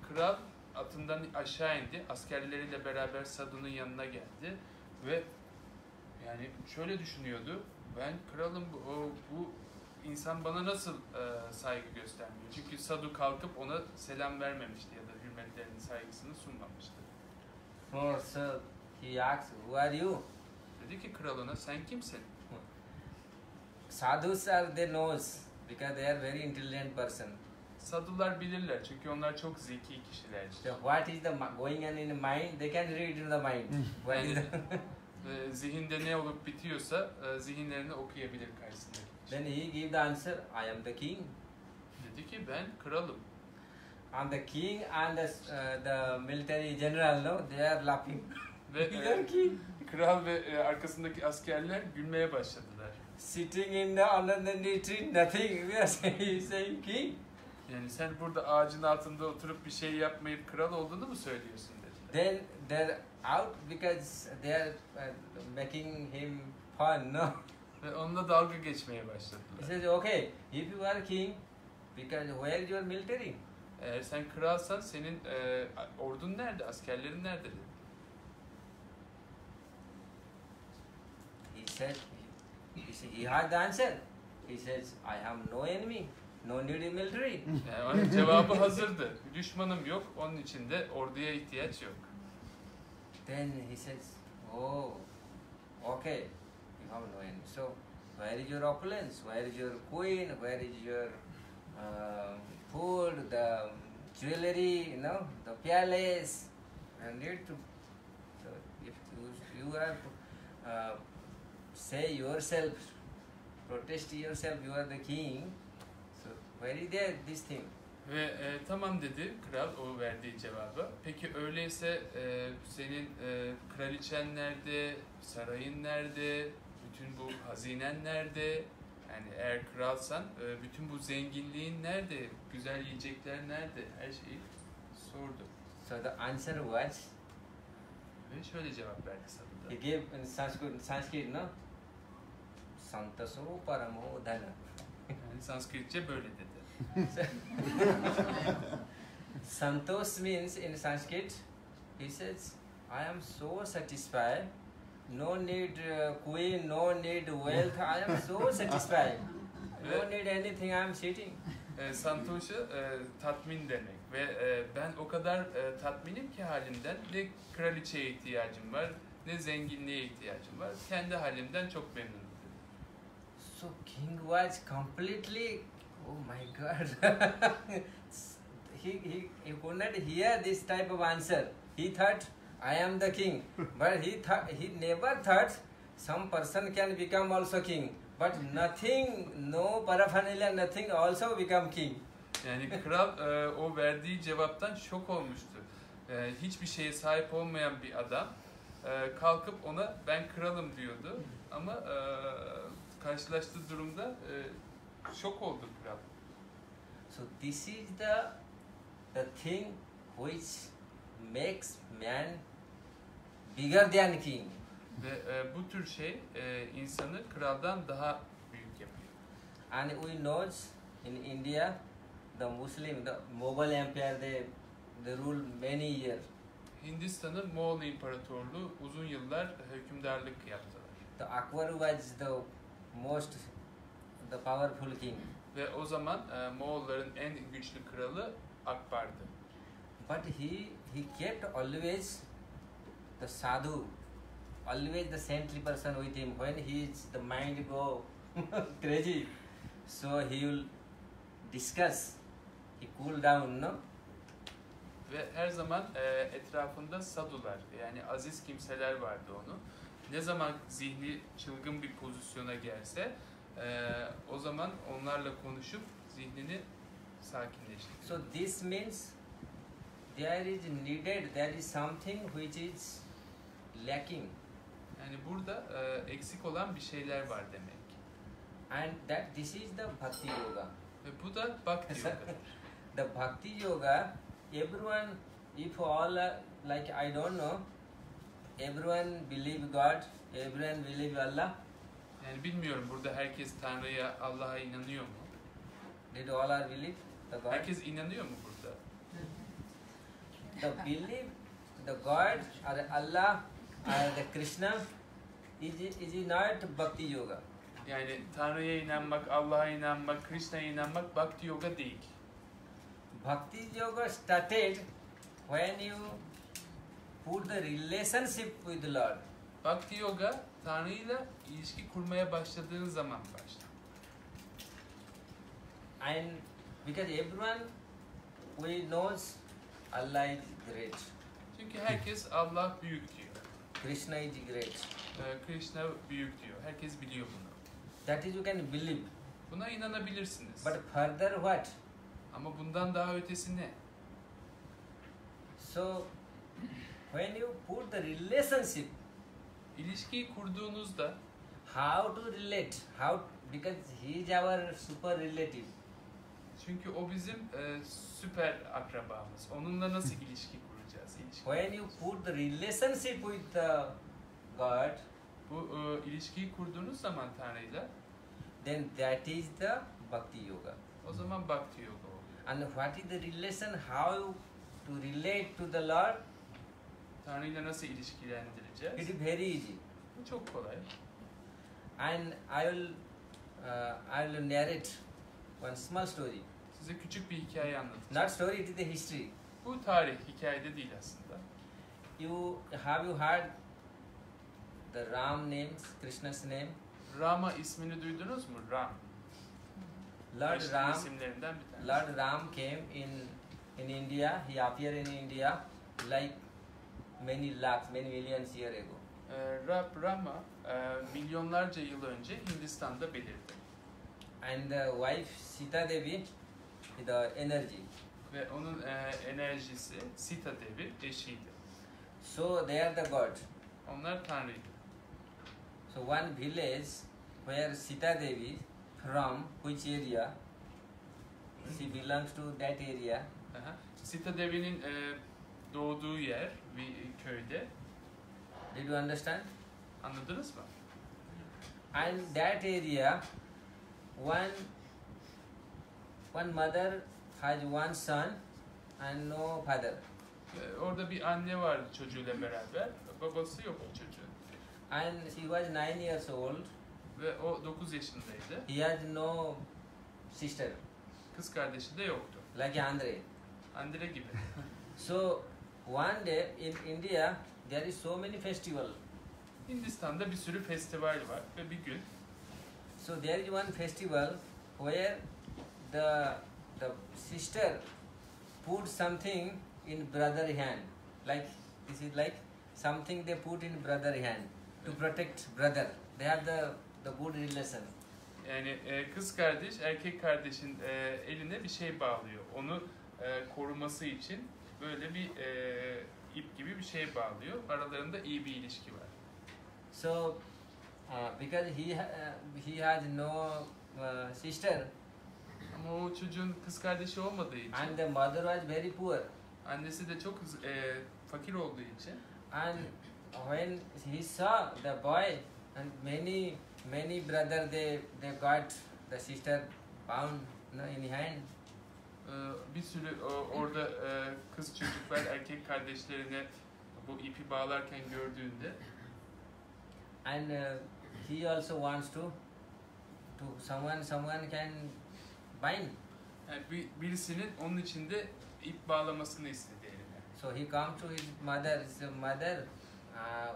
kral atından aşağı indi, askerleriyle beraber sadhunun yanına geldi ve yani şöyle düşünüyordu: ben kralım, bu insan bana nasıl saygı göstermiyor? Çünkü sadhu kalkıp ona selam vermemişti ya da hürmetlerinin saygısını sunmamıştı. So he asked, "Who are you?" Dedi ki kralına, sen kimsin? Sadhus are, they knows because they are very intelligent person. Sadhular bilirler çünkü onlar çok zeki kişiler. So what is the going on in the mind? They can read in the mind. What is the Zihinde ne olup bitiyorsa zihinlerini okuyabilir karşısındaki kişi. Then he give the answer, I am the king. Dedi ki ben kralım. And the king and the military general, no, they are laughing. Ve You are king. kral ve arkasındaki askerler gülmeye başladılar. Sitting in the under the tree, nothing. We are saying king. Yani sen burada ağacın altında oturup bir şey yapmayıp kral olduğunu mu söylüyorsun dediler. Then they're out because they are making him fun, no. Ve onunla dalga geçmeye He başladılar. says, okay, if you are king, because where is your military? Eğer sen kralsan senin ordun nerede, askerlerin nerede dedi. He had the answer. He says, I have no enemy, no need a military. Yani onun cevabı hazırdı. Düşmanım yok, onun için de orduya ihtiyaç yok. Then he says, oh, okay, you have no enemy. So, where is your opulence? Where is your queen? Where is your food, the jewelry, you know, the palace? I need to. So, if you are say yourself, protest yourself, you are the king. So, where is there this thing? Ve tamam dedi kral o verdiği cevabı. Peki öyleyse senin kraliçen nerede, sarayın nerede, bütün bu hazinen nerede? Yani eğer kralsan bütün bu zenginliğin nerede, güzel yiyecekler nerede? Her şeyi sordu. So the answer was, Ve şöyle cevap verdi sadhu'da. he gave in Sanskrit, no? Santaso paramo dhana. Yani Sanskritçe böyle dedi. Santosh means in Sanskrit, he says, I am so satisfied, no need queen, no need wealth, I am so satisfied. No need anything, I am sitting. Santosh'u tatmin demek ve ben o kadar tatminim ki halimden, ne kraliçeye ihtiyacım var, ne zenginliğe ihtiyacım var, kendi halimden çok memnunum dedi. So king was completely, oh my God, he could not hear this type of answer. He thought, I am the king, but he never thought some person can become also king. But nothing, no paraphernalia, nothing also become king. Yani kral o verdiği cevaptan şok olmuştu. Hiçbir şeye sahip olmayan bir adam kalkıp ona ben kralım diyordu. Ama karşılaştığı durumda şok oldu kral. So this is the thing which makes man bigger than king. Ve bu tür şey insanı kraldan daha büyük yapıyor. And we knows in India, the Mughal Empire, they ruled many years. Hindistan'ın Moğol İmparatorluğu uzun yıllar hükümdarlık yaptılar. The Akbar was the powerful king. Ve o zaman Moğolların en güçlü kralı Akbar'dı. But he kept always the sadhu, always the saintly person with him. When the mind go crazy, so he will discuss, he cool down, no? Ve her zaman etrafında sadular, yani aziz kimseler vardı onu. Ne zaman zihni çılgın bir pozisyona gelse, o zaman onlarla konuşup zihnini sakinleştirir. So this means there is something which is lacking, Yani burada eksik olan bir şeyler var demek. and this is the bhakti yoga. Ve bu da bhakti yoga. The bhakti yoga, everyone, if all like I don't know, everyone believe God, everyone believe Allah. Yani bilmiyorum burada herkes Tanrı'ya, Allah'a inanıyor mu? Did all are believe the God? Herkes inanıyor mu burada? The believe the God or Allah or the Krishna is not bhakti yoga. Yani Tanrı'ya inanmak, Allah'a inanmak, Krishna'ya inanmak bhakti yoga değil. Bhakti yoga started when you put the relationship with the Lord. Bhakti yoga Tanrı'yla ilişki kurmaya başladığın zaman başlar. And because everyone we knows Allah is great, Çünkü herkes Allah büyük diyor. Krishna is great. Krishna büyük diyor. Herkes biliyor bunu. That is you can believe. Buna inanabilirsiniz. But further what? Ama bundan daha ötesi ne? So when you put the relationship, İlişkiyi kurduğunuzda how to relate? Because he is our super relative. çünkü o bizim süper akrabamız. Onunla nasıl ilişki kuracağız? When you put the relationship with the God, Bu ilişkiyi kurduğunuz zaman Tanrı'yla then that is the bhakti yoga. o zaman bhakti yoga oluyor. And what is the relation? How to relate to the Lord? Tanrı'yla nasıl ilişkilendireceğiz? It is very easy. Bu çok kolay. And I will narrate one small story. Size küçük bir hikaye anlatacağım. Not story, it is the history. Bu tarih, hikayede değil aslında. Have you heard the Ram names, Krishna's name? Rama ismini duydunuz mu? Ram. Lord Krishna Ram. isimlerinden bir tanesi. Lord Ram came in India. He appeared in India like many lakhs, many millions years ago. Rama milyonlarca yıl önce Hindistan'da belirdi. And the wife Sita Devi, the energy. Ve onun enerjisi Sita Devi eşiydi. So they are the god. Onlar tanrıydı. So one village where Sita Devi from which area? She belongs to that area. Aha. Sita Devi'nin doğduğu yer bir köyde. Did you understand? Anladınız mı? And that area, one mother has one son and no father. Orada bir anne vardı çocuğuyla beraber. Babası yoktu çocuğun. And she was 9 years old. Ve o 9 yaşındaydı. He has no sister, Kız kardeşi de yoktu. like Andre. Andre gibi. So one day in India there is so many festival. Hindistan'da bir sürü festival var ve bir gün So there is one festival where the sister put something in brother hand. Like this is like something they put in brother hand to protect brother. They have the good relation. yani kız kardeş erkek kardeşin eline bir şey bağlıyor. Onu koruması için böyle bir ip gibi bir şey bağlıyor. Aralarında iyi bir ilişki var. So, because he has no sister, Ama o çocuğun kız kardeşi olmadığı için, and the mother was very poor, annesi de çok fakir olduğu için, and when he saw the boy and many brother they got the sister bound, in hand. bir sürü orada kız çocuklar erkek kardeşlerine bu ipi bağlarken gördüğünde, And he also wants to someone can bind. yani birisinin onun içinde ip bağlamasını istedi eline. So he come to his mother. He said, "Mother,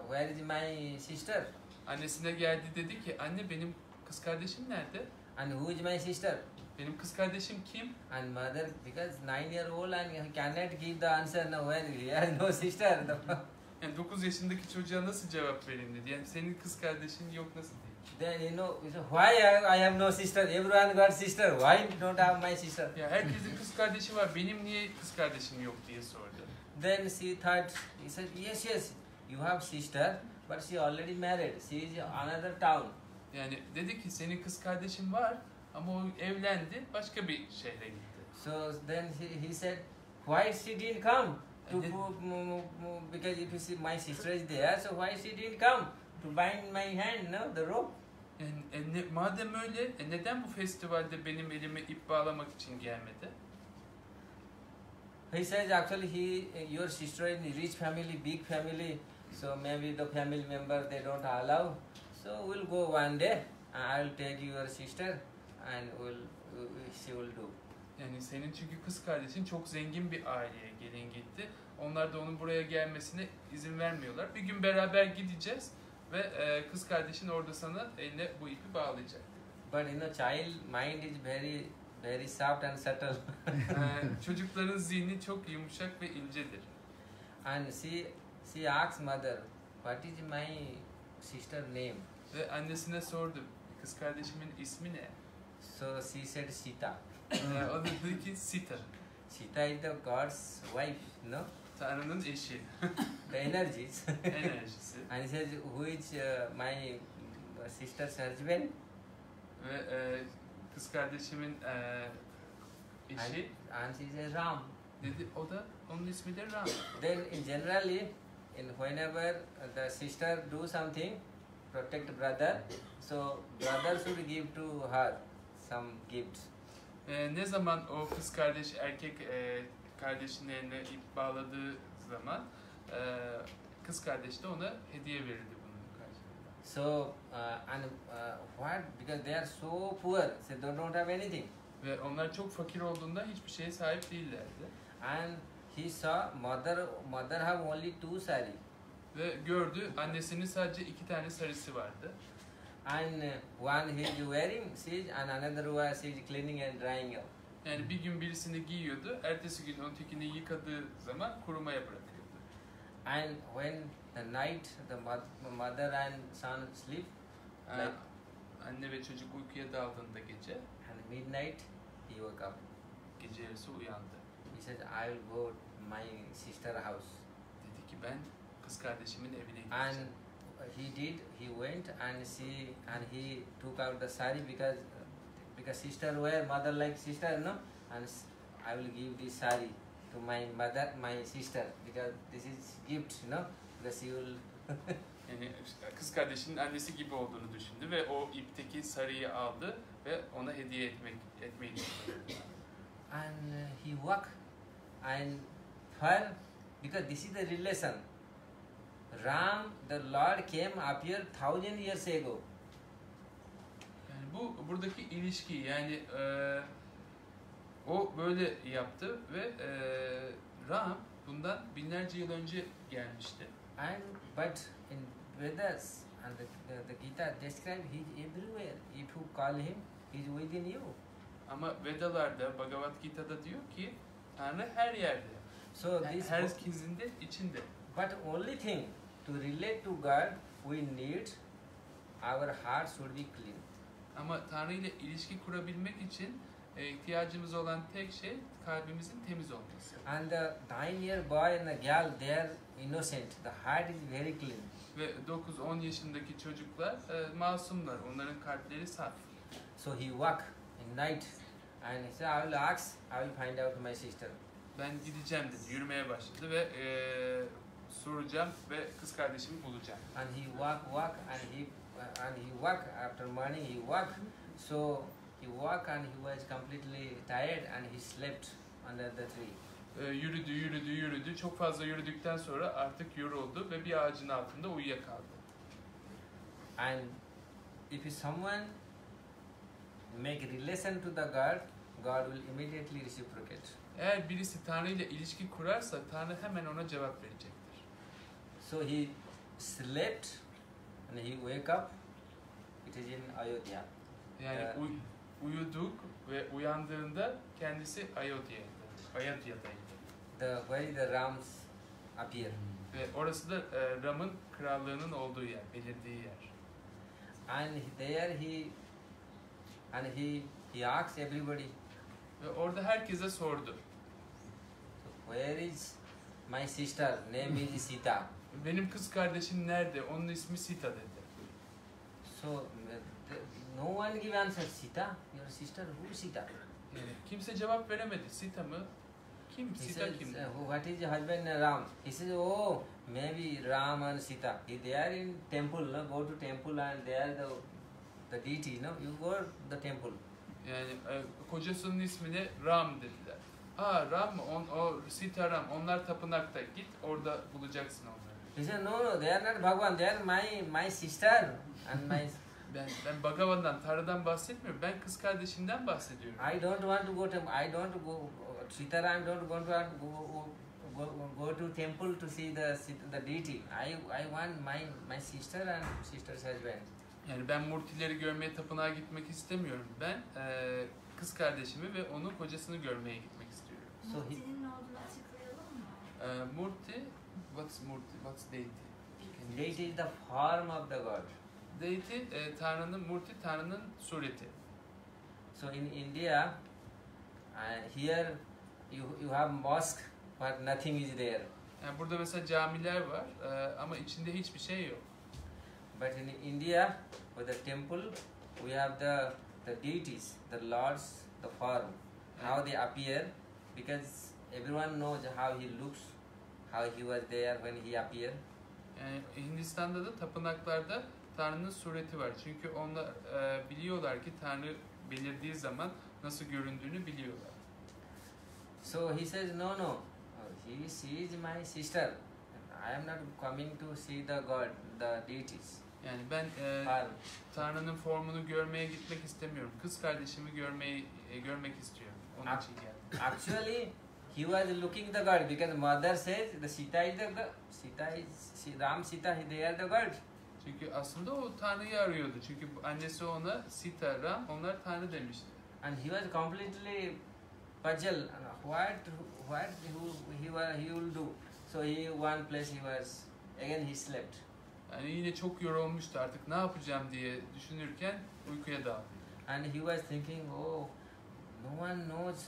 where is my sister? Annesine geldi, dedi ki, anne benim kız kardeşim nerede? And who is my sister?" Benim kız kardeşim kim? And mother, because 9-year-old and he cannot give the answer. No, where he has no sister. Yani 9 yaşındaki çocuğa nasıl cevap vereyim dedi. Yani senin kız kardeşin yok, nasıl diyeyim? Then he said, "Why I have no sister? Everyone got sister. Why don't I have my sister?" Ya herkesin kız kardeşi var, benim niye kız kardeşim yok diye sordu. Then she thought, he said, yes, you have sister, but she already married. She is another town. Yani dedi ki senin kız kardeşin var ama o evlendi, başka bir şehre gitti. So then he said, why she didn't come? And then- Because if you see my sister is there, so why she didn't come to bind my hand, no, the rope? Yani madem öyle, neden bu festivalde benim elime ip bağlamak için gelmedi? He says actually your sister is in rich family, big family, so maybe the family member they don't allow. So we'll go one day. I'll take your sister, and she will do. Yani senin çünkü kız kardeşin çok zengin bir aileye gelin gitti. Onlar da onun buraya gelmesine izin vermiyorlar. Bir gün beraber gideceğiz ve kız kardeşin orada sana eline bu ipi bağlayacak. But child mind is very soft and subtle. Çocukların zihni çok yumuşak ve incedir. And she asks mother, what is my sister name? Ve annesine sordu, kız kardeşimin ismi ne? So she said Sita. O da dedi ki Sita. Sita is the God's wife, no? Tanrı'nın eşi, The energies. enerjisi. And he says, who is my sister's husband? Ve kız kardeşimin eşi And she says Ram. dedi, o da onun ismi de Ram. Then generally, whenever the sister do something, protect brother, so brother should give to her some gifts. Ne zaman o kız kardeş erkek kardeşinin eline ip bağladığı zaman kız kardeş de ona hediye verirdi bunun karşılığında. So what? Because they are so poor, so they don't have anything. Ve onlar çok fakir olduğunda hiçbir şeye sahip değillerdi. And he saw mother have only 2 sari. Ve gördü, annesinin sadece 2 tane sarısı vardı. And one he is wearing, and another one she is cleaning and drying up. Yani bir gün birisini giyiyordu, ertesi gün ötekini yıkadığı zaman kurumaya bırakıyordu. And when the night the mother and son sleep, like Anne ve çocuk uykuya daldığında gece, and midnight he woke up. gece yarısı uyandı. He said, I will go to my sister house. Dedi ki ben kız kardeşimin evine And gideceğim. he did. He went and he took out the sari because sister wear mother like sister, no. And I will give this sari to my mother, my sister, because this is gift, no. Because she will. Yani kız kardeşinin annesi gibi olduğunu düşündü ve o ipteki sarıyı aldı ve ona hediye etmeyi düşündü. And he walk and her, because this is the relation. Ram, the Lord came appear 1000 years ago. Yani buradaki ilişki, yani o böyle yaptı ve Ram bundan binlerce yıl önce gelmişti. And but in Vedas and the Gita describe he is everywhere. If you call him, he is within you. Ama Vedalarda, Bhagavad Gita'da diyor ki Tanrı her yerde. So this. Herkesin de içinde. But only thing to relate to God, we need our heart should be clean. Ama Tanrı ile ilişki kurabilmek için İhtiyacımız olan tek şey kalbimizin temiz olması. And the 9-year boy and the girl, they are innocent. The heart is very clean. Ve 9-10 yaşındaki çocuklar masumlar. Onların kalpleri saf. So he walk in night and he said, I will ask, I will find out my sister. Ben gideceğim dedi. Yürümeye başladı ve soracağım ve kız kardeşimi bulacağım. And he walk and he walk after morning he walk. So he walk and he was completely tired and he slept under the tree. Yürüdü. Çok fazla yürüdükten sonra artık yoruldu ve bir ağacın altında uyuyakaldı. And if someone make relation to the God, God will immediately reciprocate. Eğer birisi Tanrı ile ilişki kurarsa Tanrı hemen ona cevap verecektir. So he slept and he wake up. It is in Ayodhya. Yani uyuduk ve uyandığında kendisi Ayodhya'daydı. Where the Rams appear. Ve orası da Ram'ın krallığının olduğu yer, belirdiği yer. And there he asked everybody, Ve orada herkese sordu. where is my sister? Name is Sita. Benim kız kardeşim nerede? Onun ismi Sita dedi. So no one give answer. Sita, your sister, who is Sita? Yani kimse cevap veremedi. Sita mı? Kim? He Sita says, kim? what is your husband Ram? He says, oh, maybe Ram and Sita. They are in temple, no? Go to temple and they are the deity, no? You go to the temple. Yani kocasının ismini Ram dediler. Ram mı? O Sita Ram. Onlar tapınakta. Git orada bulacaksın onları. He said, no, they are not Bhagwan. They are my sister and my. Ben Bhagavan'dan, Tanrı'dan bahsetmiyorum. Ben kız kardeşimden bahsediyorum. I don't want to go to. I don't go. Sita Ram don't want to go to temple to see the deity. I want my sister and sister's husband. Yani ben murtileri görmeye, tapınağa gitmek istemiyorum. Ben kız kardeşimi ve onun kocasını görmeye gitmek istiyorum. So he- Murti'nin ne olduğunu açıklayalım mı? Murti, what's deity? Deity is the form of the God. Deity, Tanrı'nın, Murti, Tanrı'nın sureti. So in India, here you have mosque, but nothing is there. Yani burada mesela camiler var ama içinde hiçbir şey yok. But in India, with the temple, we have the deities, the lords, the form, how they appear, because everyone knows how he looks, how he was there when he appeared. Yani Hindistan'da da tapınaklarda Tanrı'nın sureti var. Çünkü onlar biliyorlar ki Tanrı belirdiği zaman nasıl göründüğünü biliyorlar. So he says, no, she is my sister. I am not coming to see the God, the deities. Yani ben Form. Tanrı'nın formunu görmeye gitmek istemiyorum. Kız kardeşimi görmek istiyorum. Onun için geldim. Actually, he was looking the God because mother says the Sita is the God. Ram Sita, they are the God. Çünkü aslında o Tanrı'yı arıyordu. Çünkü annesi ona Sita, Ram, onlar Tanrı demişti. And he was completely puzzled. What he will do. So one place he was again he slept. Yani yine çok yorulmuştu artık ne yapacağım diye düşünürken uykuya daldı. And he was thinking, oh, no one knows.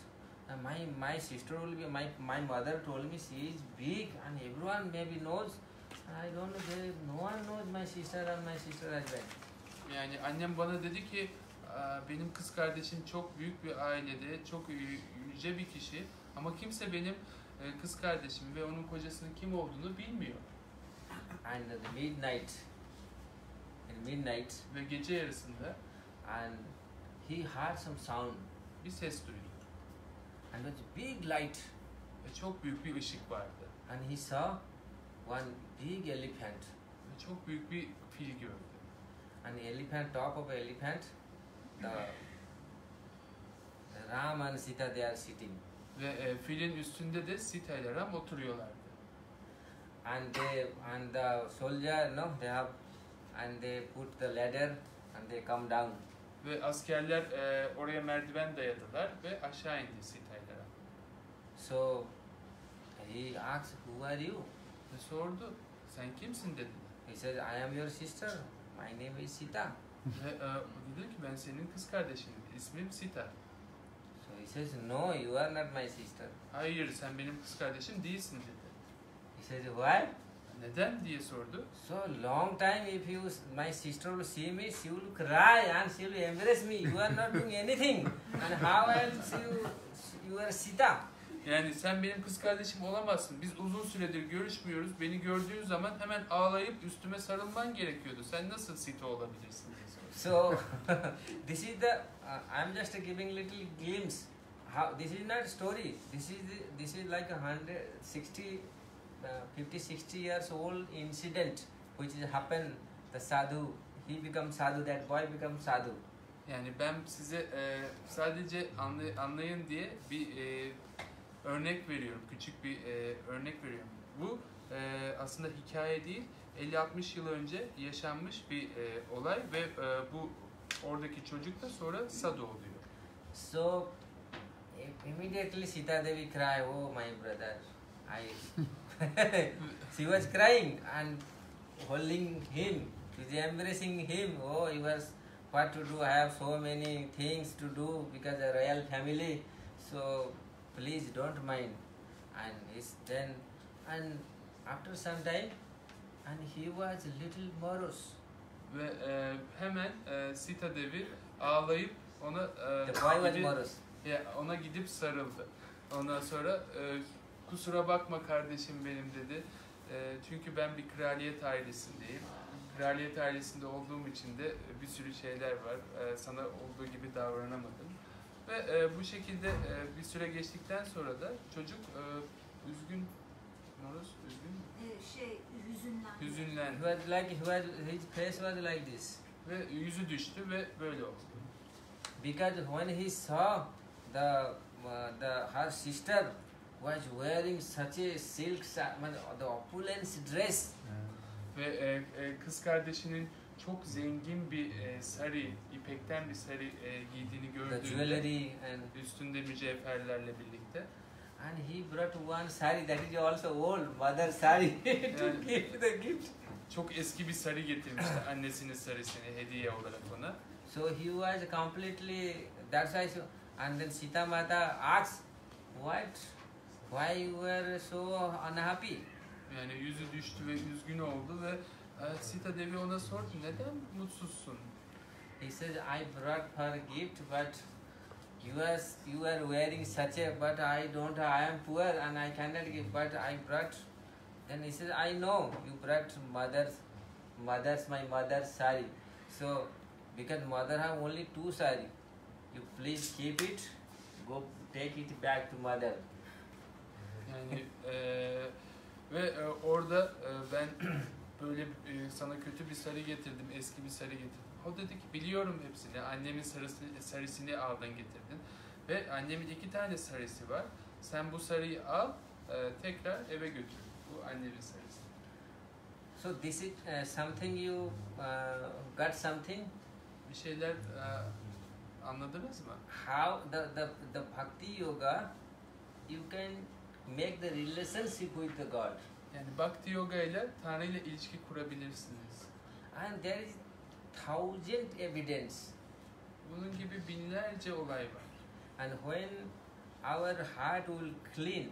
My sister will be my mother told me she is big and everyone maybe knows. I don't know. No one knows my sister and my sister husband. Yani annem bana dedi ki benim kız kardeşim çok büyük bir ailede, çok yüce bir kişi ama kimse benim kız kardeşim ve onun kocasının kim olduğunu bilmiyor. And the midnight, Ve gece yarısında and he heard some sound bir ses duydu. and it was big light Ve çok büyük bir ışık vardı. and he saw one big elephant. Ve çok büyük bir fil gördü. And elephant, top of elephant, the Ram and Sita they are sitting. Ve filin üstünde de Sita ile Ram oturuyorlardı. And the soldier, no, they have, and they put the ladder and they come down. Ve askerler oraya merdiven dayadılar ve aşağı indi Sita ile Ram. So he asked, who are you? Ve sordu, sen kimsin dedi. He said, I am your sister. My name is Sita. Ve dedi ki ben senin kız kardeşinim, ismim Sita. He says, no, you are not my sister. Hayır, sen benim kız kardeşim değilsin dedi. He says, why? Neden diye sordu. So long time if you, my sister will see me, she will cry and she will embrace me. You are not doing anything. And how else you are Sita? Yani sen benim kız kardeşim olamazsın. Biz uzun süredir görüşmüyoruz. Beni gördüğün zaman hemen ağlayıp üstüme sarılman gerekiyordu. Sen nasıl Sita olabilirsin diye sordu. So this is the I'm just giving little glimpse. How this is not story. This is like 50-60 years old incident which is happened. The sadhu, he becomes sadhu. That boy becomes sadhu. Yani ben size sadece anlayın diye bir örnek veriyorum. Küçük bir örnek veriyorum. Bu aslında hikaye değil. 50-60 yıl önce yaşanmış bir olay ve bu oradaki çocuk da sonra sadhu oluyor. So immediately Sita Devi cry, oh my brother, she was crying and holding him, she's embracing him. Oh, he was what to do? I have so many things to do because a royal family. So please don't mind. And it's then, and after some time, and he was little morose. Ve hemen Sita Devi ağlayıp ona The boy was morose. ona gidip sarıldı. Ondan sonra kusura bakma kardeşim benim dedi. Çünkü ben bir kraliyet ailesindeyim. Kraliyet ailesinde olduğum için de bir sürü şeyler var. Sana olduğu gibi davranamadım. Ve bu şekilde bir süre geçtikten sonra da çocuk üzgün, moroz, üzgün mü? Hüzünlendi. Hüzünlendi. His face was like this. Ve yüzü düştü ve böyle oldu. Because when he saw her sister was wearing such a silk, the opulence dress. Ve kız kardeşinin çok zengin bir sarı, ipekten bir sarı giydiğini The gördüğünde jewelry and üstünde mücevherlerle birlikte. and he brought one sari that is also old mother sari to give the gift. Çok eski bir sarı getirmişti annesinin sarısını hediye olarak ona. So he was completely, that's why, and then Sita Mata asked, why you were so unhappy? Yani yüzü düştü ve üzgün oldu ve Sita Devi ona sordu, neden mutsuzsun? He says, I brought her gift, but you are wearing such a, but I don't, I am poor and I cannot give, but I brought. Then he says, I know you brought my mother's sari. So because mother have only 2 sari, you please keep it, go take it back to mother. Yani ve orada ben böyle sana kötü bir sarı getirdim, eski bir sarı getirdim. O dedi ki biliyorum hepsini, annemin sarısını aldın getirdin ve annemin 2 tane sarısı var. Sen bu sarıyı al, tekrar eve götür. Bu annemin sarısı. So this is something you got something. Bir şeyler anladınız mı? How the bhakti yoga, you can make the relationship with the God. Yani Bhakti Yoga ile Tanrı ile ilişki kurabilirsiniz. And there is 1000 evidence. Bunun gibi binlerce olay var. And when our heart will clean,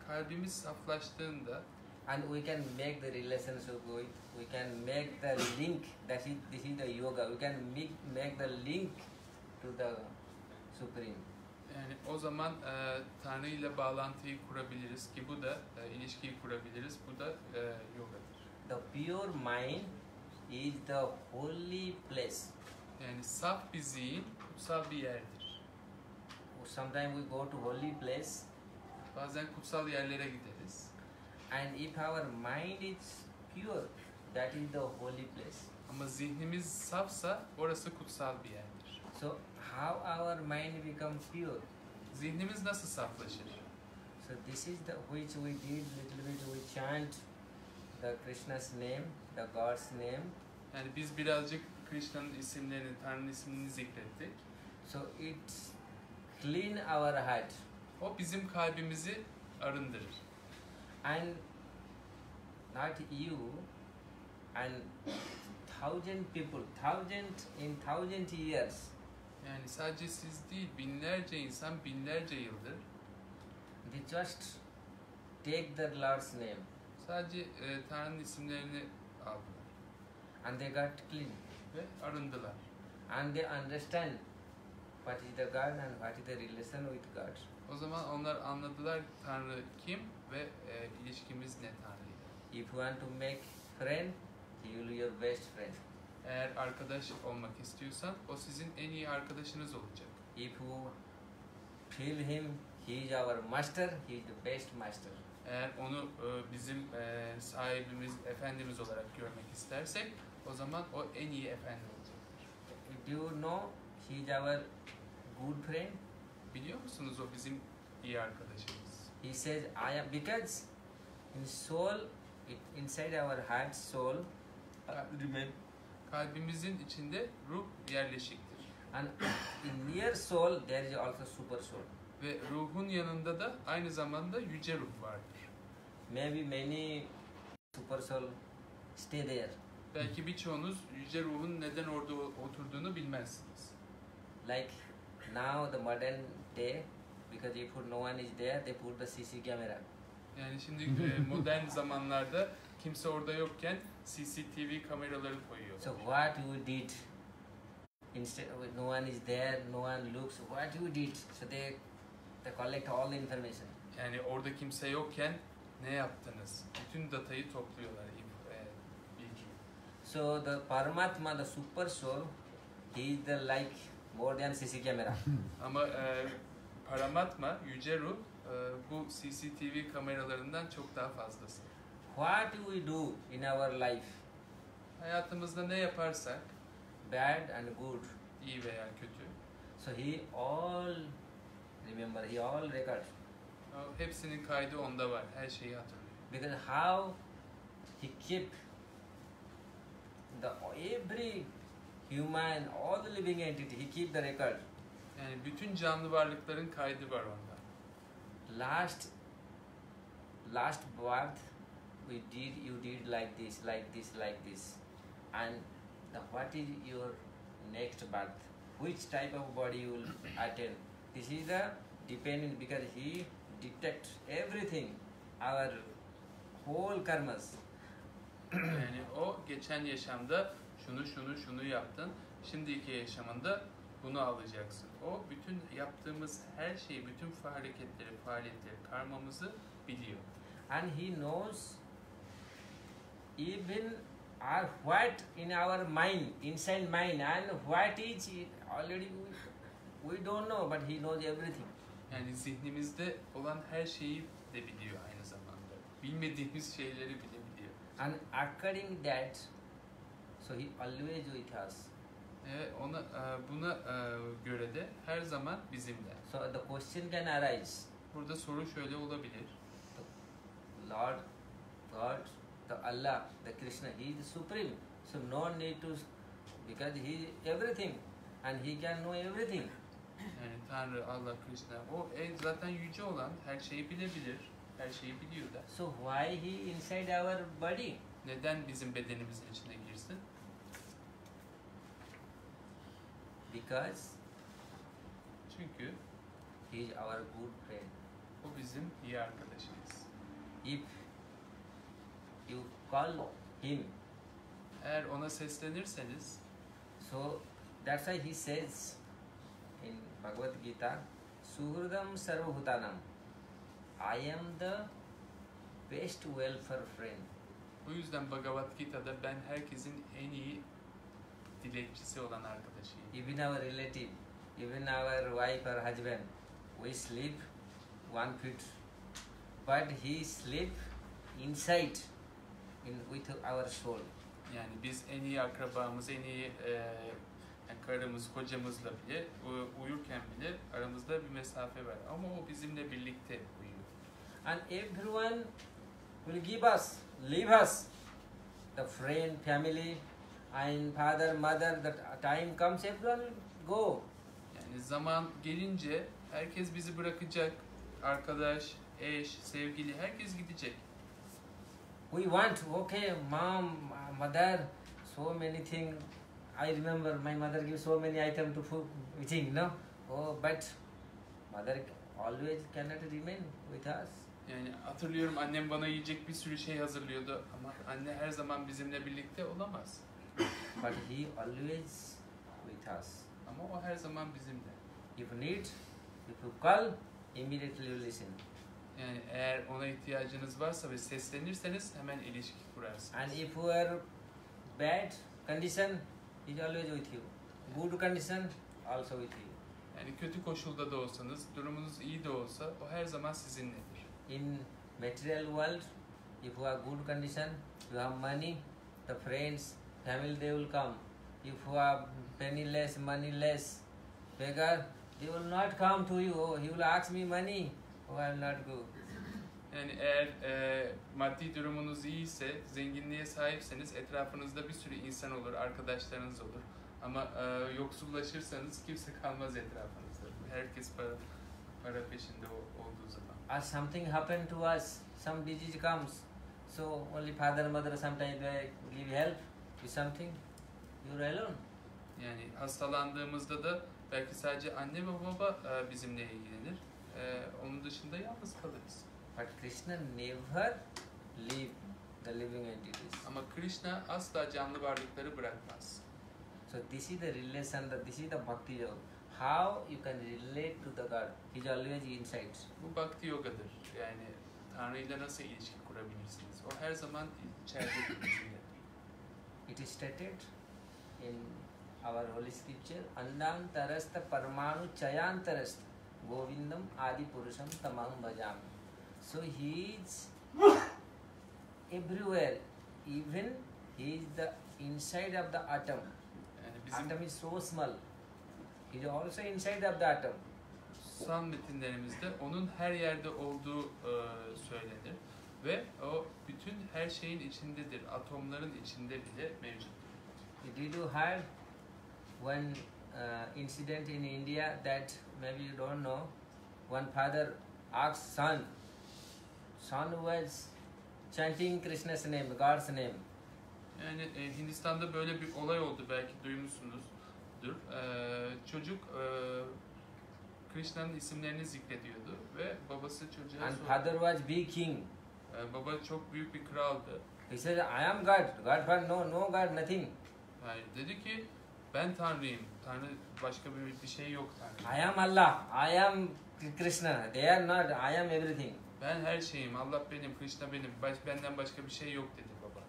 Kalbimiz saflaştığında and we can make the relationship with, we can make the link. This is the yoga. We can make the link to the Supreme. yani o zaman Tanrı ile bağlantıyı kurabiliriz ki bu da ilişkiyi kurabiliriz. Bu da yogadır. The pure mind is the holy place. Yani saf bir zihin kutsal bir yerdir. Sometimes we go to holy place, Bazen kutsal yerlere gideriz. and if our mind is pure, that is the holy place. Ama zihnimiz safsa orası kutsal bir yerdir. So how our mind become pure? Zihnimiz nasıl saflaşır? So this is the which we did little bit. We chant the Krishna's name, the God's name. Yani biz birazcık Krishna'nın isimlerini, Tanrı'nın ismini zikrettik. So it clean our heart, O bizim kalbimizi arındırır. and not you, and 1000 people, 1000 years, Yani sadece siz değil, binlerce insan binlerce yıldır they just take the Lord's name sadece Tanrı'nın isimlerini aldılar and they got clean. ve arındılar. And they understand what is the God and what is the relation with God. O zaman onlar anladılar Tanrı kim ve ilişkimiz ne Tanrı'yla. If you want to make friend, he will be your best friend. Eğer arkadaş olmak istiyorsan o sizin en iyi arkadaşınız olacak. If you feel him, he is our master, he is the best master. Eğer onu bizim sahibimiz, efendimiz olarak görmek istersek o zaman o en iyi efendi olacaktır. Do you know he is our good friend? Biliyor musunuz o bizim iyi arkadaşımız. He says, I am, because in soul, inside our heart, soul remain. Kalbimizin içinde ruh yerleşiktir. And in near soul, there is also super soul. Ve ruhun yanında da aynı zamanda yüce ruh vardır. Maybe many super soul stay there. Belki birçoğunuz yüce ruhun neden orada oturduğunu bilmezsiniz. Like now the modern day, because if no one is there, they put the CC camera. Yani şimdi modern zamanlarda kimse orada yokken CCTV kameraları koyuyorlar. So what you did, instead of no one is there, no one looks, what you did, so they collect all the information. Yani orada kimse yokken ne yaptınız? Bütün datayı topluyorlar, bilgi. So the Paramatma, the super soul, he is the like more than CC camera. Ama Paramatma, yüce ruh, bu CCTV kameralarından çok daha fazlası. What we do in our life, Hayatımızda ne yaparsak, bad and good, iyi veya kötü, so he all, remember, he all records. hepsinin kaydı onda var. Her şeyi hatırlıyor. Because how he keep the every human, all the living entity, he keep the record. Yani bütün canlı varlıkların kaydı var onda. Last birth we did, you did like this, like this, like this, and what is your next birth? Which type of body you will attend? This is the dependent, because he detects everything, our whole karmas. Yani o geçen yaşamda şunu yaptın. Şimdiki yaşamında bunu alacaksın. O bütün yaptığımız her şeyi, bütün faaliyetleri, karmamızı biliyor. And he knows even what in our mind, inside mind, and what is already we don't know, but he knows everything. Yani zihnimizde olan her şeyi de biliyor aynı zamanda. Bilmediğimiz şeyleri bile biliyor. And according that, so he always with us. Buna göre de her zaman bizimle. So the question can arise. Burada soru şöyle olabilir. Lord, God, the Allah, the Krishna, he is the supreme. So no need to, because he is everything, and he can know everything. Yani Tanrı, Allah, Krishna, o zaten yüce olan, her şeyi bilebilir, her şeyi biliyor da. So why he inside our body? Neden bizim bedenimizin içine girsin? Because Çünkü he is our good friend. o bizim iyi arkadaşımız. If you call him, Eğer ona seslenirseniz, so that's why he says in Bhagavad Gita, Suhridam Sarvabhutanam, I am the best welfare friend. bu yüzden Bhagavad Gita'da ben herkesin en iyi dilekçisi olan arkadaşıyım. Even our relative, even our wife or husband, we sleep 1 feet, but he sleep inside with our soul. Yani biz en iyi akrabamız, en iyi yani karımız, kocamızla bile uyurken bile aramızda bir mesafe var. Ama o bizimle birlikte uyuyor. And everyone will give us, leave us, the friend, family, and father, mother. The time comes, everyone will go. Yani zaman gelince herkes bizi bırakacak. Arkadaş, eş, sevgili herkes gidecek. We want, okay, mom, mother, so many things I remember my mother gives so many items to food eating, no? Oh, but mother always cannot remain with us. Yani hatırlıyorum annem bana yiyecek bir sürü şey hazırlıyordu ama anne her zaman bizimle birlikte olamaz. But he always with us. Ama o her zaman bizimle. If need, if you call, immediately you listen. Yani eğer ona ihtiyacınız varsa ve seslenirseniz hemen ilişki kurarsınız. And if you are bad condition, he is always with you. Good condition, also with you. Yani kötü koşulda da olsanız, durumunuz iyi de olsa o her zaman sizinledir. In material world, if you are good condition, you have money, the friends, family they will come. If you are penniless, moneyless, beggar, they will not come to you. Oh, he will ask me money. Oh, I will not go. Yani eğer maddi durumunuz iyiyse, zenginliğe sahipseniz etrafınızda bir sürü insan olur, arkadaşlarınız olur. Ama yoksullaşırsanız kimse kalmaz etrafınızda. Herkes para peşinde olduğu zaman. Or something happened to us, some disease comes, so only father and mother sometimes they give help with something. You are alone. Yani hastalandığımızda da belki sadece anne ve baba bizimle ilgilenir. Onun dışında yalnız kalırız. But Krishna never leave the living entities. Ama Krishna asla canlı varlıkları bırakmaz. So this is the relation, this is the bhakti yoga. How you can relate to the God? He is always inside. Bu bhakti yogadır. Yani Tanrı ile nasıl ilişki kurabilirsiniz? O her zaman içeridedir bizimle. It is stated in our holy scripture, Andantarastha Parmanu Chayantarastha Govindam Adi Purusham Tamaham Bhajami. So he is everywhere. Even he is the inside of the atom. Yani bizim Atom is so small. He is also inside of the atom. kutsal metinlerimizde onun her yerde olduğu söylenir. Ve o bütün her şeyin içindedir. Atomların içinde bile mevcuttur. Did you heard one incident in India that maybe you don't know? One father asked son. Son was chanting Krishna's name, God's name. Yani Hindistan'da böyle bir olay oldu, belki duymuşsunuzdur. Çocuk Krishna'nın isimlerini zikrediyordu ve babası çocuğa And sordu. father was big king. Baba çok büyük bir kraldı. He said, I am God. God, but no God, nothing. Yani dedi ki ben Tanrıyım. Tanrı başka bir şey yok Tanrı. I am Allah. I am Krishna. They are not. I am everything. Ben her şeyim. Allah benim, Krishna benim. Benden başka bir şey yok dedi baba.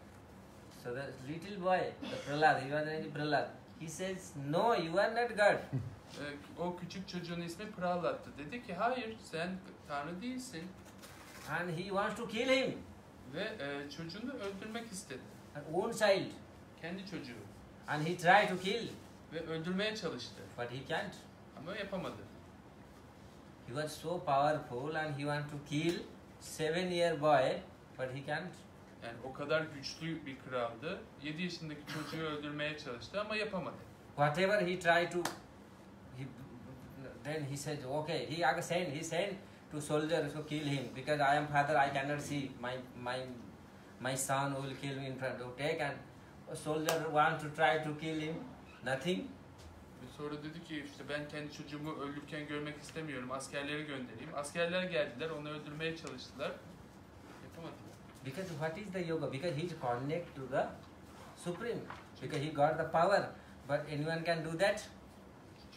So the little boy, the Prahlad, he was named Prahlad. He says, no, you are not God. O küçük çocuğun ismi Prahlad'tı. Dedi ki hayır sen Tanrı değilsin. And he wants to kill him. Ve çocuğunu öldürmek istedi. An own child. Kendi çocuğu. And he tried to kill. Ve öldürmeye çalıştı. But he can't. Ama yapamadı. He was so powerful and he wanted to kill 7-year boy. But he can't. Yani o kadar güçlü bir kraldı. 7 yaşındaki çocuğu öldürmeye çalıştı ama yapamadı. Whatever he tried to, then he said, okay, he sent to soldiers to kill him because I am father, I cannot see my son will kill me in front of take, and a soldier want to try to kill him, nothing. Sonra dedi ki işte ben kendi çocuğumu ölürken görmek istemiyorum. Askerleri göndereyim. Askerler geldiler, onu öldürmeye çalıştılar. Yapamadılar. Because what is the yoga? Because he is connected to the supreme. Because he got the power. But anyone can do that?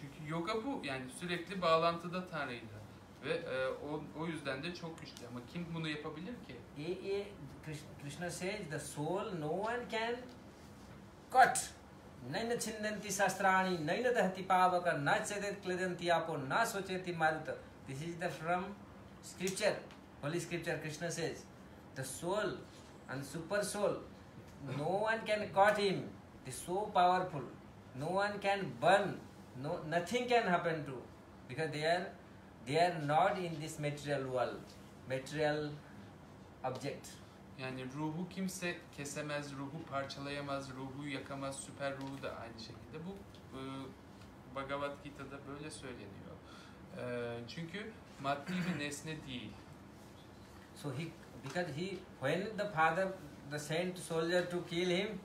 Çünkü yoga bu. Yani sürekli bağlantıda Tanrı'yla. Ve o yüzden de çok güçlü. Ama kim bunu yapabilir ki? Krishna says the soul no one can cut. Naina chindanti shastrani, naina dahati pavaka, na chedet kledanti apo, na socheti maruta. This is the from scripture, holy scripture. Krishna says the soul and super soul, no one can cut him. He is so powerful. No one can burn. No, nothing can happen to, because they are not in this material world, material object. Yani ruhu kimse kesemez, ruhu parçalayamaz, ruhu yakamaz, süper ruhu da aynı şekilde. Bu Bhagavad Gita'da böyle söyleniyor. Çünkü maddi bir nesne değil. So when the father sent soldier to kill him,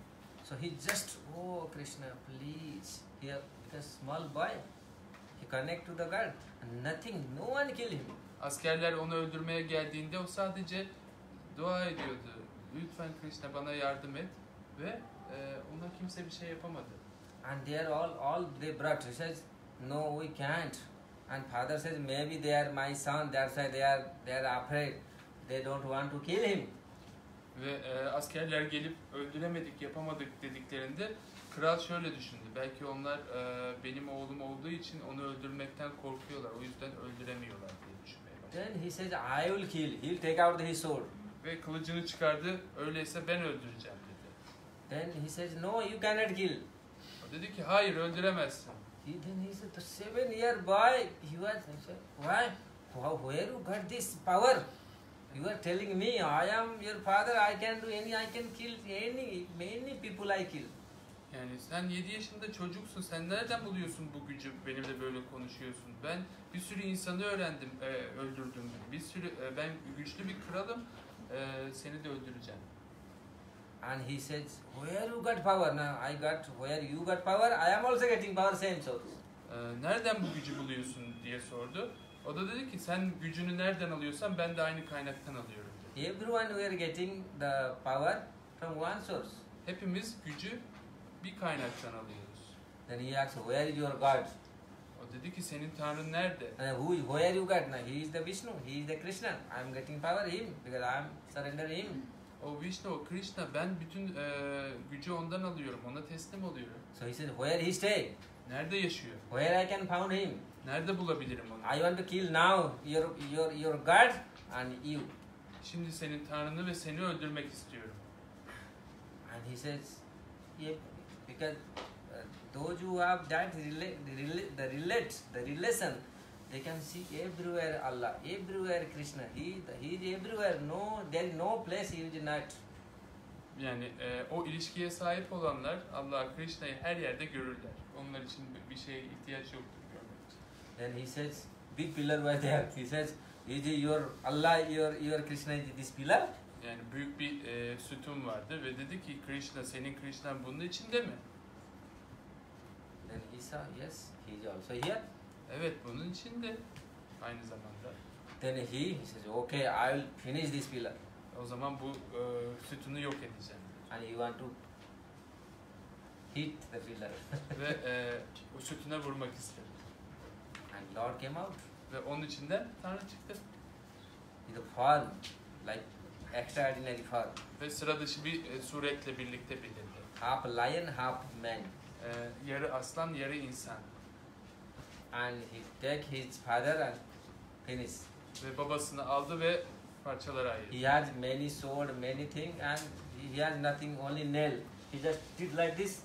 so he just oh Krishna, please. He a small boy. He connect to the God. Nothing, no one kill him. Askerler onu öldürmeye geldiğinde o sadece dua ediyordu. Lütfen Krishna bana yardım et ve ona kimse bir şey yapamadı. And they are all they brought. He says, no, we can't. And father says, maybe they are my son. That's why they are afraid. They don't want to kill him. Ve askerler gelip öldüremedik, yapamadık dediklerinde kral şöyle düşündü. Belki onlar benim oğlum olduğu için onu öldürmekten korkuyorlar. O yüzden öldüremiyorlar diye düşünmeye başladı. Then he says, I will kill. He'll take out his sword. Ve kılıcını çıkardı. Öyleyse ben öldüreceğim dedi. Then he says, no, you cannot kill. O dedi ki hayır öldüremezsin. Then he said, the 7-year boy, he said, why? Where you got this power? You are telling me, I am your father, I can do I can kill many people I kill. Yani sen 7 yaşında çocuksun. Sen nereden buluyorsun bu gücü? Benimle böyle konuşuyorsun. Ben bir sürü insanı öldürdüm. Ben güçlü bir kralım. Seni de öldüreceğim. And he says, where you got power? Now where you got power, I am also getting power same source. Nereden bu gücü buluyorsun diye sordu. O da dedi ki sen gücünü nereden alıyorsan ben de aynı kaynaktan alıyorum dedi. Everyone we are getting the power from one source. Hepimiz gücü bir kaynaktan alıyoruz. Then he asks, where is your God? O dedi ki senin tanrın nerede? And where you got? Now he is the Vishnu, he is the Krishna. I am getting power him because I am surrendering him. O Vishnu, o Krishna. Ben bütün gücü ondan alıyorum. Ona teslim oluyorum. So he said, where he stay? Nerede yaşıyor? Where I can found him? Nerede bulabilirim onu? I want to kill now your God and you. Şimdi senin tanrını ve seni öldürmek istiyorum. And he says, yeah, because those who have that relation, they can see everywhere Allah, everywhere Krishna. He is everywhere. No, there is no place he is not. Yani o ilişkiye sahip olanlar Allah, Krishna'yı her yerde görürler. Onlar için bir şeye ihtiyaç yoktur görmek için. Then he says, big pillar was there. He says, is your Allah, your Krishna is this pillar? Yani büyük bir sütun vardı ve dedi ki Krishna, senin Krishna'nın bunun içinde mi? Then he saw, yes, he is also here. Evet, bunun içinde aynı zamanda. Then he says, okay, I will finish this pillar. O zaman bu sütunu yok edeceğim. And you want to hit the pillar. Ve o sütuna vurmak istedi. And Lord came out Ve onun içinden Tanrı çıktı. with a form, like extraordinary form. Ve sıra dışı bir suretle birlikte belirdi. Half lion, half man. Yarı aslan, yarı insan. And he take his father and finish. Ve babasını aldı ve parçalara ayırdı. He has many sword, many things, and he has nothing, only nail. He just did like this.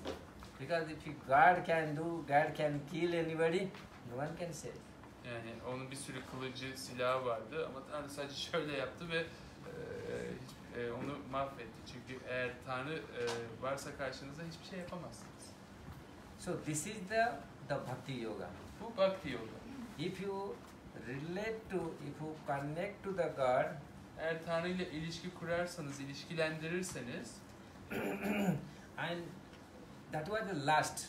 Because if God can kill anybody, no one can save. Yani onun bir sürü kılıcı, silahı vardı ama Tanrı sadece şöyle yaptı ve onu mahvetti. Çünkü eğer Tanrı varsa karşınızda hiçbir şey yapamazsınız. So this is the bhakti yoga. Bu bhakti yoga. If you if you connect to the God, Eğer Tanrı ile ilişki kurarsanız, ilişkilendirirseniz and that was the last.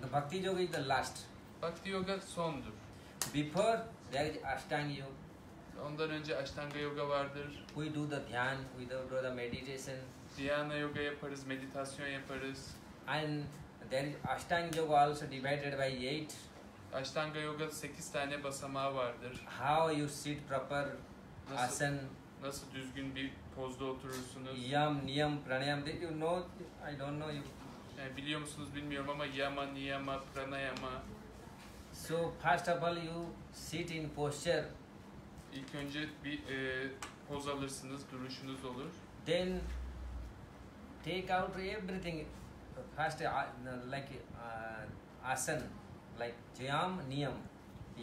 The bhakti yoga is the last. bhakti yoga sondur. Before there is Ashtanga yoga. Ondan önce Ashtanga yoga vardır. We do the dhyan, we do the meditation, Dhyana yoga yaparız, meditasyon yaparız. and there is Ashtanga yoga also divided by 8. Ashtanga yoga 8 tane basamağı vardır. How you sit proper, asan, Nasıl düzgün bir pozda oturursunuz. yam, niyam, pranayam. Did you know? I don't know you. Yani biliyor musunuz bilmiyorum ama yama, niyama, pranayama. So first of all you sit in posture. İlk önce bir poz alırsınız, duruşunuz olur. Then take out everything. First asan, like yam, niyam.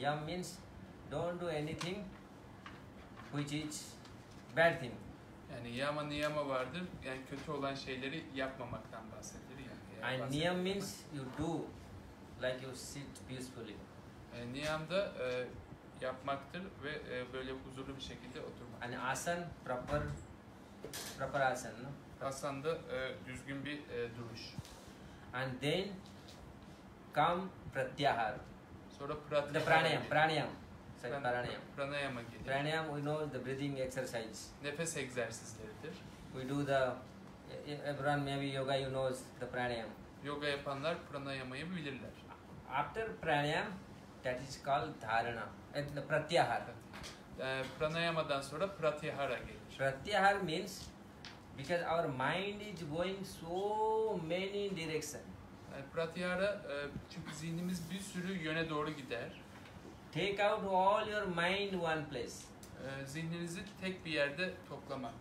Yam means don't do anything which is bad thing. Yani yama, niyama vardır. Yani kötü olan şeyleri yapmamaktan bahsedilir. Yani And niyam means you do like you sit peacefully. Niyam da yapmaktır ve böyle huzurlu bir şekilde oturmak. And asan, proper asan, no? Asan da düzgün bir duruş. And then come pratyahar. Sonra The pranayam. Sorry, pranayam. Pranayama gelir. Pranayam, we know, the breathing exercise. Nefes egzersizleridir. We do the, everyone maybe yoga, you knows the pranayam. Yoga yapanlar pranayamayı bilirler. After pranayam, that is called dharana, and the pratyahar. Pranayamadan sonra pratyahara gelir. Pratyahar means, because our mind is going so many directions. Yani pratyahara çünkü zihnimiz bir sürü yöne doğru gider. Take out all your mind one place. Zihninizi tek bir yerde toplamak.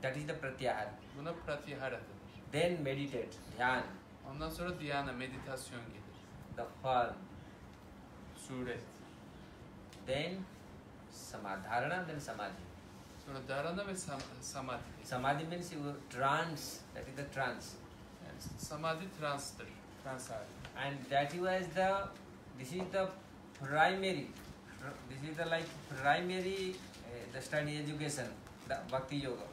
That is the pratyahar. Buna pratyahara denir. Then meditate, dhyan, Ondan sonra dhyana, meditasyon gelir. the form. Suret. Then samadharana, then samadhi. Sonra dharana ve samadhi. Samadhi means you trance, that is the trance. Yani samadhi transtır. Trans hali. And that was this is the primary, this is the like primary, the study education, the bhakti yoga.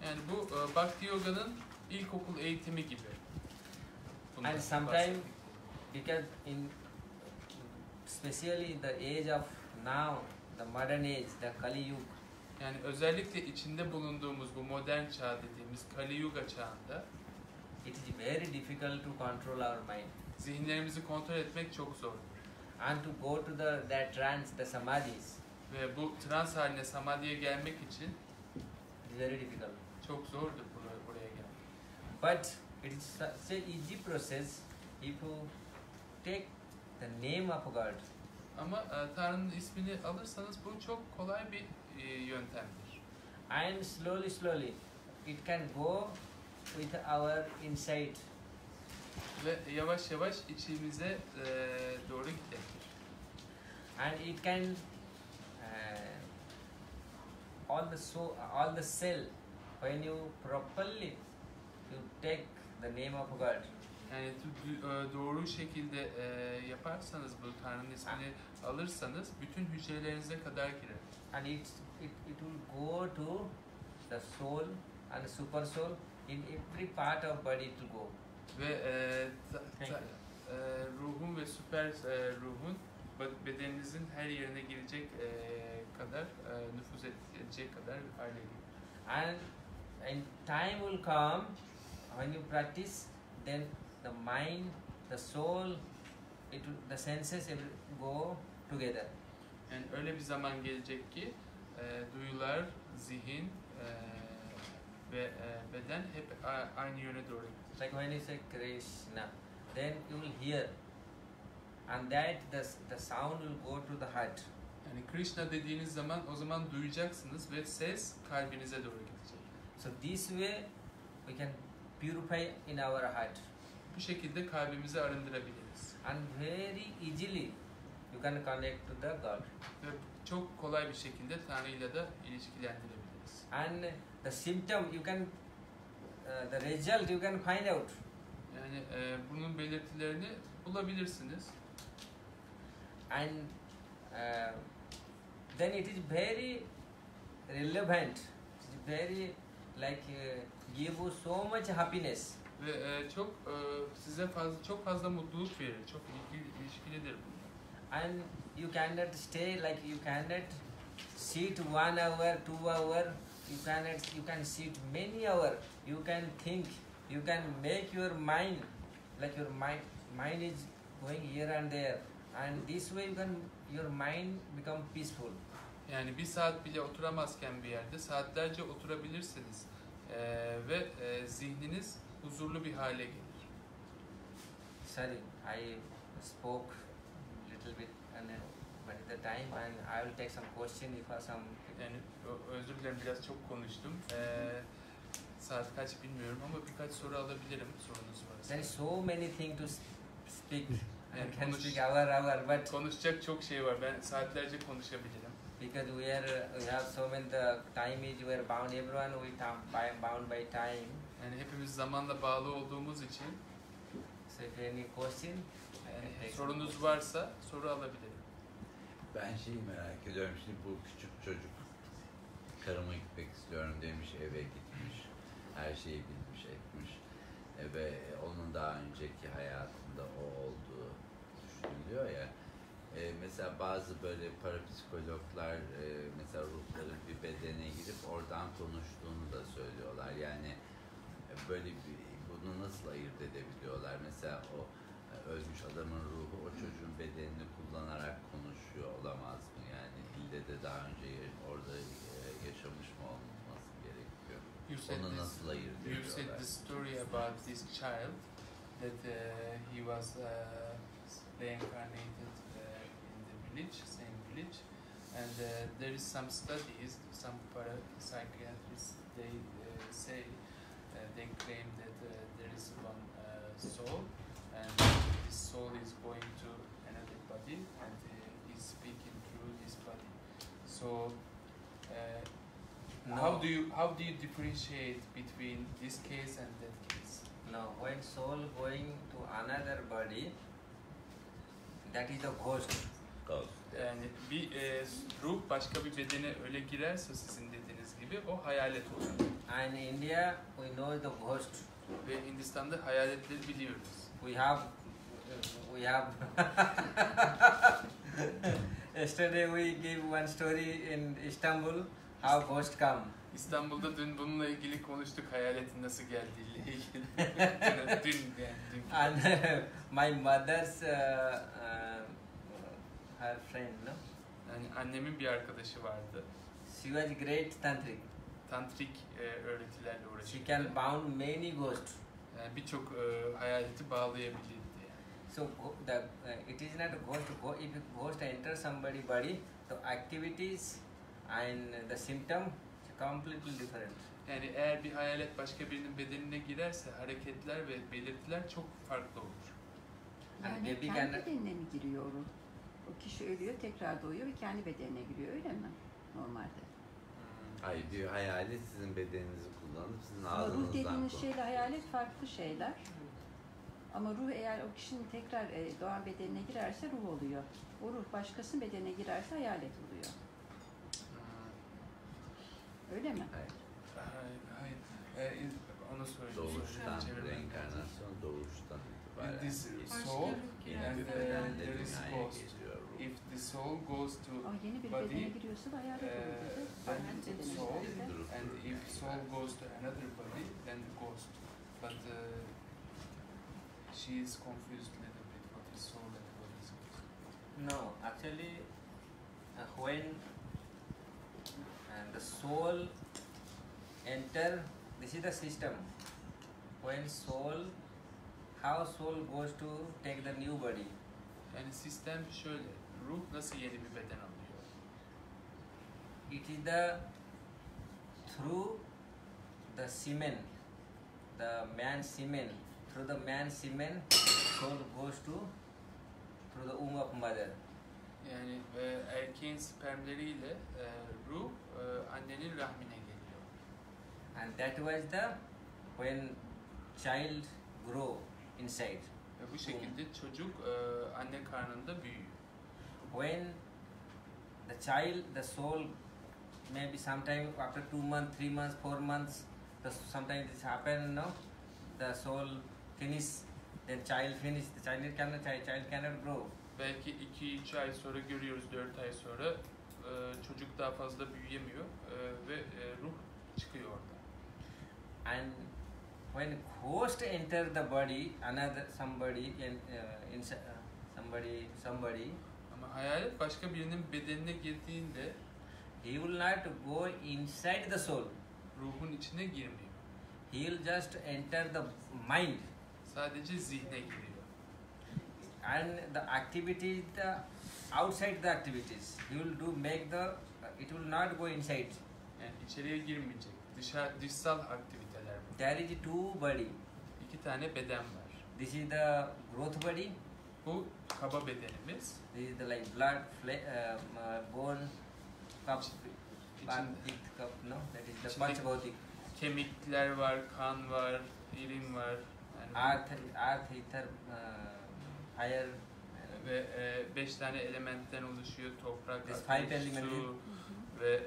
Yani bu Bhakti Yoga'nın ilkokul eğitimi gibi. Bundan And sometimes, bahsettik. because in, especially the age of now, the modern age, the Kali Yuga, Yani özellikle içinde bulunduğumuz bu modern çağ dediğimiz Kali Yuga çağında it is very difficult to control our mind. zihinlerimizi kontrol etmek çok zordur. And to go to that trance, the samadhis, Ve bu trans haline, samadhiye gelmek için it is very difficult. çok zordur buraya gelmek. But it is such an easy process if you take the name of God. Ama Tanrı'nın ismini alırsanız bu çok kolay bir yöntemdir. And slowly, it can go with our insight. Ve yavaş yavaş içimize doğru gidebilir. And it can all the cell, when you properly you take the name of God, Yani doğru şekilde yaparsanız bu Tanrı'nın ismini alırsanız bütün hücrelerinize kadar girer. and it will go to the soul and super soul, in every part of body it will go. Ve Thank you. ruhun ve süper ruhun bedeninizin her yerine girecek kadar nüfuz edecek kadar hale gelir. And time will come when you practice, then the mind, the soul, the senses go together. Yani öyle bir zaman gelecek ki duyular, zihin ve beden hep aynı yöne doğru gidecek. Like when you say Krishna, then you will hear, and that the sound will go to the heart. Yani Krishna dediğiniz zaman o zaman duyacaksınız ve ses kalbinize doğru gidecek. So this way we can purify in our heart, Bu şekilde kalbimizi arındırabiliriz. and very easily you can connect to the God. Ve çok kolay bir şekilde Tanrı'yla da ilişkilendirebiliriz. And the symptom you can, the result you can find out. Yani bunun belirtilerini bulabilirsiniz. And then it is very relevant. It is very like give you so much happiness. Ve size çok fazla mutluluk verir. Çok ilişkilidir bunlar. And you cannot stay, like you cannot sit 1 hour, 2 hour. You can sit many hour. You can think. You can make your mind, like your mind is going here and there. And this way your mind become peaceful. Yani bir saat bile oturamazken bir yerde saatlerce oturabilirsiniz. Ve zihniniz huzurlu bir hale gelir. Sorry, I spoke little bit, and but at the time, and I will take some question if some. Yani özür dilerim biraz çok konuştum. Saat kaç bilmiyorum ama birkaç soru alabilirim sorunuz varsa. There is so many things to speak. Yani I can speak hour, but konuşacak çok şey var. Ben saatlerce konuşabilirim. because we have so many, the time is we are bound. Everyone bound by time. Yani hepimiz zamanla bağlı olduğumuz için So if any question, yani sorunuz varsa soru alabilirim. Ben şeyi merak ediyorum, şimdi bu küçük çocuk karıma gitmek istiyorum demiş, eve gitmiş, her şeyi bilmiş etmiş. Ve onun daha önceki hayatında o olduğu düşünülüyor ya. Mesela bazı böyle parapsikologlar mesela ruhların bir bedene girip oradan konuştuğunu da söylüyorlar. Yani böyle bunu nasıl ayırt edebiliyorlar? Mesela o ölmüş adamın ruhu o çocuğun bedenini kullanarak konuşuyor olamaz mı? Yani ille de daha önce orada yaşamış mı olması gerekiyor? Onu nasıl ayırt ediyorlar? You said the story about this child that he was reincarnated in the village, same village, and there is some studies, some psychiatrists, they say, they claim that there is one soul, and this soul is going to another body, and he's speaking through this body. So, No. how do you differentiate between this case and that case? No, when soul going to another body, that is the ghost. Yani bir ruh başka bir bedene öyle girerse sizin dediğiniz gibi o hayalet olur. And in India, we know the ghost. Ve Hindistan'da hayaletleri biliyoruz. We have yesterday we gave one story in Istanbul how ghost come. İstanbul'da dün bununla ilgili konuştuk, hayaletin nasıl geldiğiyle ilgili. dün. And my mother's her friend, no? Yani annemin bir arkadaşı vardı. She was great tantric. Tantrik öğretilerle She uğraşıyordu. can bound many ghosts. Yani birçok hayaleti bağlayabilirdi yani. So it is not a ghost. If a ghost enters somebody's body, the activities and the symptom completely different. Yani eğer bir hayalet başka birinin bedenine girerse hareketler ve belirtiler çok farklı olur. And Yani baby kendi can. bedenine mi giriyor ruh? O kişi ölüyor, tekrar doğuyor ve kendi bedenine giriyor, öyle mi? Normalde. Hayır, bir hayalet sizin bedeninizi kullanıp sizin Ama ruh ağzınızdan dediğimiz konuşuyor. şeyle hayalet farklı şeyler. Ama ruh eğer o kişinin tekrar doğan bedenine girerse ruh oluyor. O ruh başkasının bedenine girerse hayalet oluyor. Öyle mi? Hayır. Hayır. Onu söyleyeyim. Doğuştan, reenkarnasyon doğuştan itibaren This geliyor. soul Yeni and bir bedende there is dünyaya ghost. geliyor ruh. If the soul goes to Ama yeni bir body, bedene giriyorsa da hayalet oluyor dedi. then Kendi it's bedenine soul, girerse. and if soul goes to another body, then the ghost. But she is confused a little bit. What is soul and what is ghost? No, actually, when the soul enter, this is the system. When soul, how soul goes to take the new body. Yani sistem şöyle. Ruh nasıl yeni bir beden alıyor? It is the through the semen, the man's semen. Through the man's semen, soul goes to through the womb of mother. Yani erkeğin spermleriyle ruh annenin rahmine geliyor. And that was the when child grow inside. Ve bu şekilde çocuk anne karnında büyüyor. When the child, the soul, maybe sometime after 2 months, 3 months, 4 months, sometimes this happen, no? The soul finish, then child finish. The child cannot grow. Belki 2-3 ay sonra görüyoruz, 4 ay sonra çocuk daha fazla büyüyemiyor ve ruh çıkıyor orada. And when ghost enter the body, another somebody somebody, Ama hayalet başka birinin bedenine girdiğinde he will not go inside the soul. ruhun içine girmiyor. He will just enter the mind. Sadece zihne giriyor. And the activities, the outside the activities, he will do make the. It will not go inside. Yani içeriye girmeyecek. Dışsal aktiviteler bu. There is two body. 2 tane beden var. This is the growth body. Bu kaba bedenimiz. This is the like blood, bone, cup, İçinde cup. No, that is the İçinde- panchbhautik. kemikler var, kan var, irin var. Yani Earth, ether, fire. ve 5 tane elementten oluşuyor. Toprak, This five ateş, element. su ve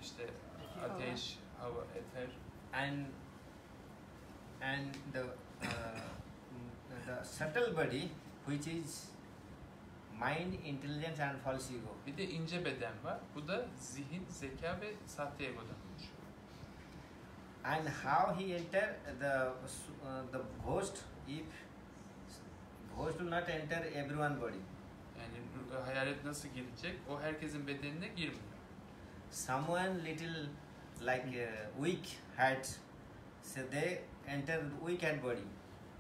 işte ateş, hava, eter. And the the subtle body, which is mind, intelligence, and false ego. Bir de ince beden var. Bu da zihin, zeka ve sahte egodan oluşuyor. And how he enter the ghost, if ghost will not enter everyone body. Yani hayalet nasıl girecek? O herkesin bedenine girmiyor. Someone little like weak head, so they enter weak head body.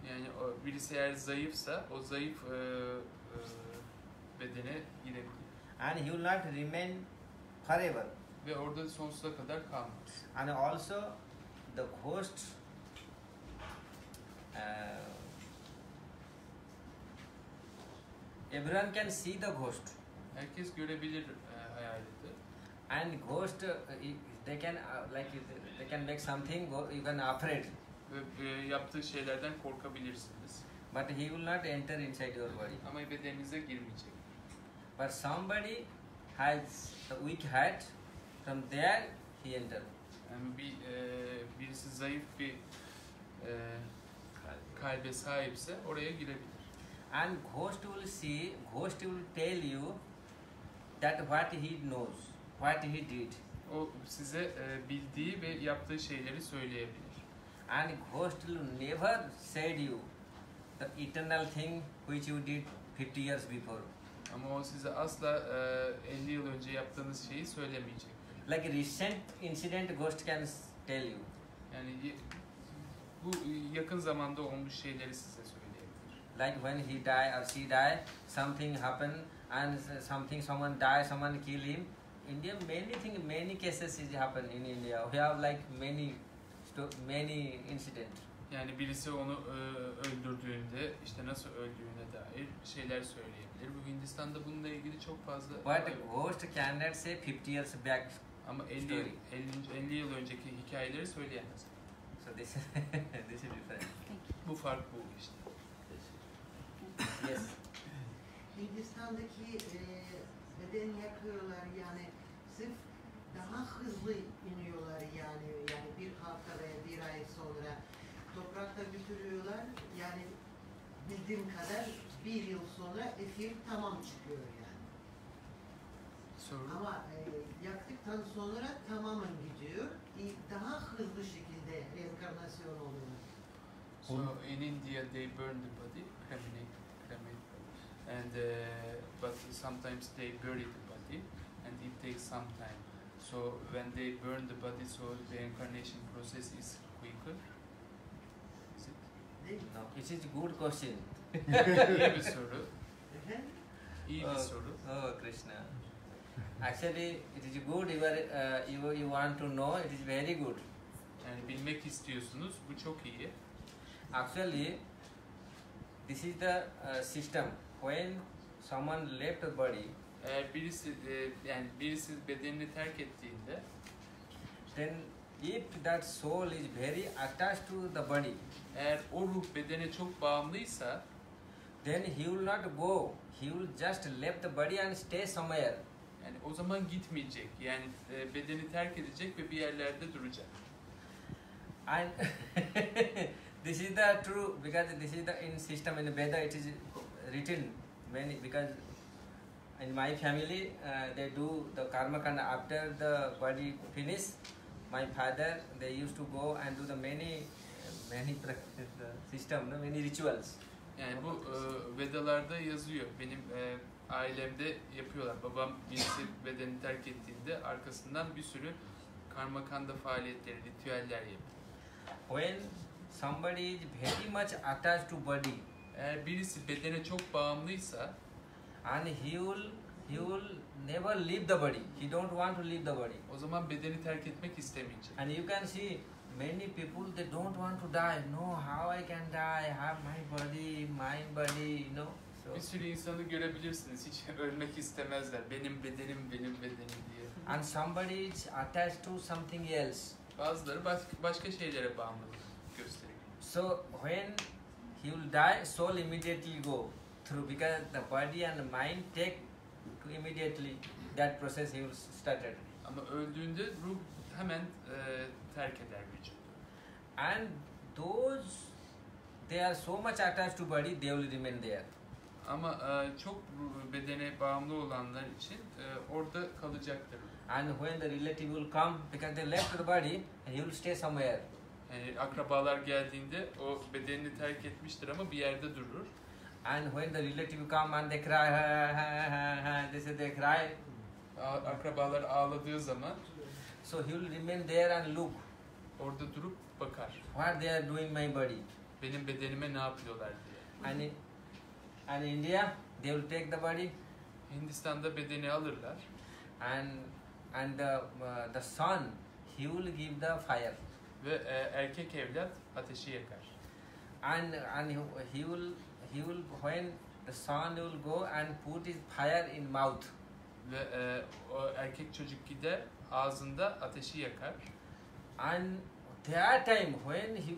Yani o birisi eğer zayıfsa o zayıf bedene girebilir. And he will not remain forever. Ve orada sonsuza kadar kalmaz. And also the ghost everyone can see the ghost. Herkes görebilir hayaleti. And ghost they can they can make something you can afraid. Ve yaptığı şeylerden korkabilirsiniz. But he will not enter inside your body. Ama bedeninize girmeyecek. But somebody has the weak head, from there he enter. Yani birisi zayıf bir kalbe sahipse oraya girebilir. And ghost will see, ghost will tell you that what he knows, what he did. O size bildiği ve yaptığı şeyleri söyleyebilir. And ghost will never said you the eternal thing which you did 50 years before. Ama o size asla 50 yıl önce yaptığınız şeyi söylemeyecek. Like recent incident ghost can tell you. Yani bu yakın zamanda olmuş şeyleri size söyleyebilir. Like when he die or she die, something happen and someone die, someone kill him. India many cases is happen in India. We have like many incidents. Yani birisi onu öldürdüğünde işte nasıl öldüğüne dair şeyler söyleyebilir. Bu Hindistan'da bununla ilgili çok fazla. But ghost cannot say 50 years back. Ama 50 yıl önceki hikayeleri söyleyemez. So this this is different. Bu fark bu işte. Yes. Hindistan'daki beden yakıyorlar yani sırf daha hızlı iniyorlar yani bir hafta veya bir ay sonra toprakta götürüyorlar yani bildiğim kadar bir yıl sonra efir tamam çıkıyor yani. Sorun. Ama yaktıktan sonra tamamen gidiyor. Daha hızlı şekilde reenkarnasyon oluyor. So in India they burn the body, cremate, and but sometimes they bury the body, and it takes some time. So when they burn the body, so the reincarnation process is quicker. Is it? Değil mi? No, it is good question. İyi bir soru. Efendim? İyi bir soru. Oh Krishna. Actually, it is good. You want to know. It is very good. Yani bilmek istiyorsunuz. Bu çok iyi. Actually, this is the system. When someone left the body, Eğer birisi bedenini terk ettiğinde, then if that soul is very attached to the body, eğer o ruh bedene çok bağımlıysa, then he will not go. He will just leave the body and stay somewhere. yani o zaman gitmeyecek. Yani bedeni terk edecek ve bir yerlerde duracak. And this is the true, because this is the in system in Veda it is written many, because in my family they do the karma kanda after the body finish. My father they used to go and do the many system, many rituals. Yani bu Vedalarda yazıyor. Benim ailemde yapıyorlar. Babam birisi bedeni terk ettiğinde arkasından bir sürü karmakanda faaliyetleri, ritüeller yapıyor. When somebody is very much attached to body, Eğer birisi bedene çok bağımlıysa, and he will never leave the body. He don't want to leave the body. o zaman bedeni terk etmek istemeyecek. And you can see many people, they don't want to die. No, how I can die? I have my body, mind body, you know. Bir So, sürü insanı görebilirsiniz. Hiç ölmek istemezler. Benim bedenim diye. and somebody is attached to something else. Bazıları başka şeylere bağımlılık gösteriyor. So when he will die, soul immediately go through, because the body and mind take to immediately that process he will started. Ama öldüğünde ruh hemen terk eder vücudu. And those they are so much attached to body, they will remain there. Ama çok bedene bağımlı olanlar için orada kalacaktır. And when the relative will come, because they left the body, and he will stay somewhere. Yani akrabalar geldiğinde o bedenini terk etmiştir ama bir yerde durur. And when the relative come and they cry, they say they cry. Akrabalar ağladığı zaman So he will remain there and look orada durup bakar. what they are doing my body. Benim bedenime ne yapıyorlar diye. And in India, they will take the body Hindistan'da bedeni alırlar and the son, he will give the fire. ve erkek evlat ateşi yakar. And he will when the son will go and put his fire in mouth. Ve o erkek çocuk gider ağzında ateşi yakar. And that time when he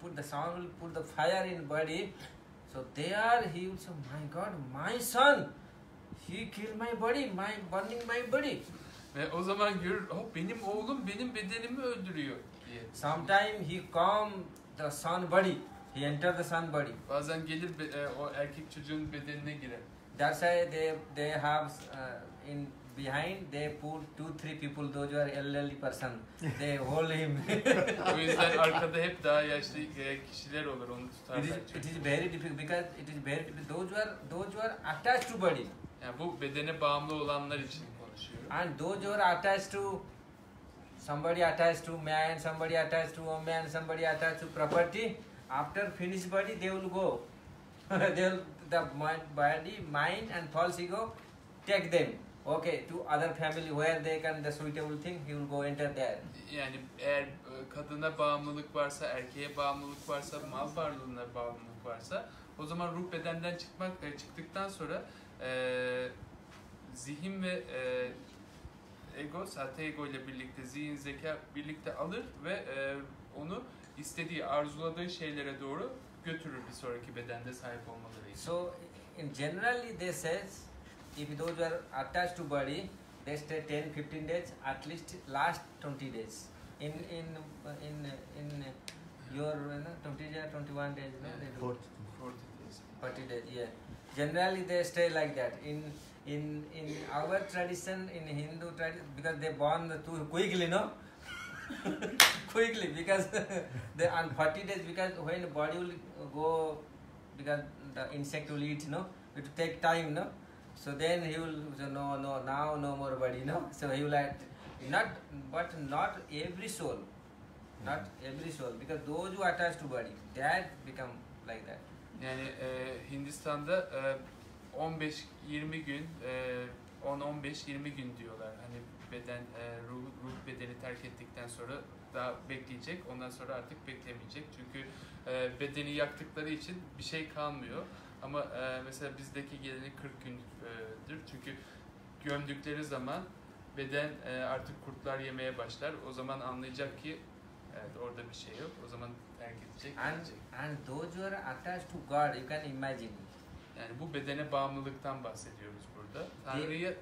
put the son will put the fire in body, so there he will say, my God, my son, he killed my body, burning my body. Ve o zaman görür, oh, benim oğlum benim bedenimi öldürüyor diye. Sometime he come the son body, he enter the son body. Bazen gelir o erkek çocuğun bedenine girer. That's why they have in behind they put 2-3 people, those who are elderly person, they hold him. O yüzden arkada hep daha yaşlı kişiler olur, onu tutarlar. It is very difficult because it is very difficult. Those who are attached to body. Yani bu bedene bağımlı olanlar için konuşuyorum. And those who are attached to somebody attached to man, somebody attached to woman, somebody attached to property, after finish body they will go. The body, mind and false ego take them. Okay, to other family where they can the suitable thing, he will go enter there. Yani eğer kadına bağımlılık varsa, erkeğe bağımlılık varsa, mal varlığına bağımlılık varsa, o zaman ruh bedenden çıktıktan sonra zihin ve ego, sahte ego ile birlikte zihin, zeka birlikte alır ve onu istediği, arzuladığı şeylere doğru götürür bir sonraki bedende sahip olmaları için. So, in generally they says, if those who are attached to body, they stay 10-15 days, at least last 20 days. In your 20 days, 21 days, no? They do. 40 days, yeah. Generally they stay like that. In our tradition, in Hindu tradition, because they born too quickly, no? Quickly, because they on 40 days, because when the body will go, because the insect will eat, no? It will take time, no? So then he will say, no, now no more body, no? So he will act, not every soul. Not every soul, because those who attach to body, that become like that. Yani Hindistan'da 15-20 gün, 10-15-20 gün diyorlar. Hani beden, ruh bedeni terk ettikten sonra daha bekleyecek, ondan sonra artık beklemeyecek. Çünkü bedeni yaktıkları için bir şey kalmıyor. Ama mesela bizdeki gelenek 40 gündür. Çünkü gömdükleri zaman beden artık kurtlar yemeye başlar. O zaman anlayacak ki evet, orada bir şey yok. O zaman terk edecek. And those who are attached to God, you can imagine. Yani bu bedene bağımlılıktan bahsediyoruz burada.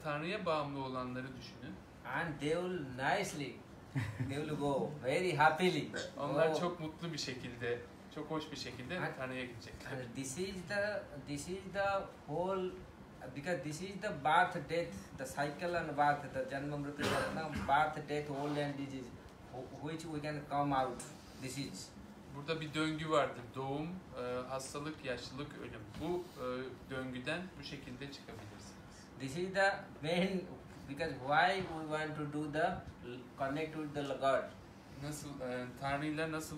Tanrı'ya bağımlı olanları düşünün. And they will nicely, they will go very happily. Onlar çok mutlu bir şekilde, çok hoş bir şekilde Tanrı'ya gidecekler. And this is the whole, because this is the birth, death, the cycle and birth, the janma mrityu, birth, death, old and disease, which we can come out. This is. Burada bir döngü vardır. Doğum, hastalık, yaşlılık, ölüm. Bu döngüden bu şekilde çıkabilirsiniz. This is the main, because why we want to do the connect with the God. Nasıl Tanrı'yla nasıl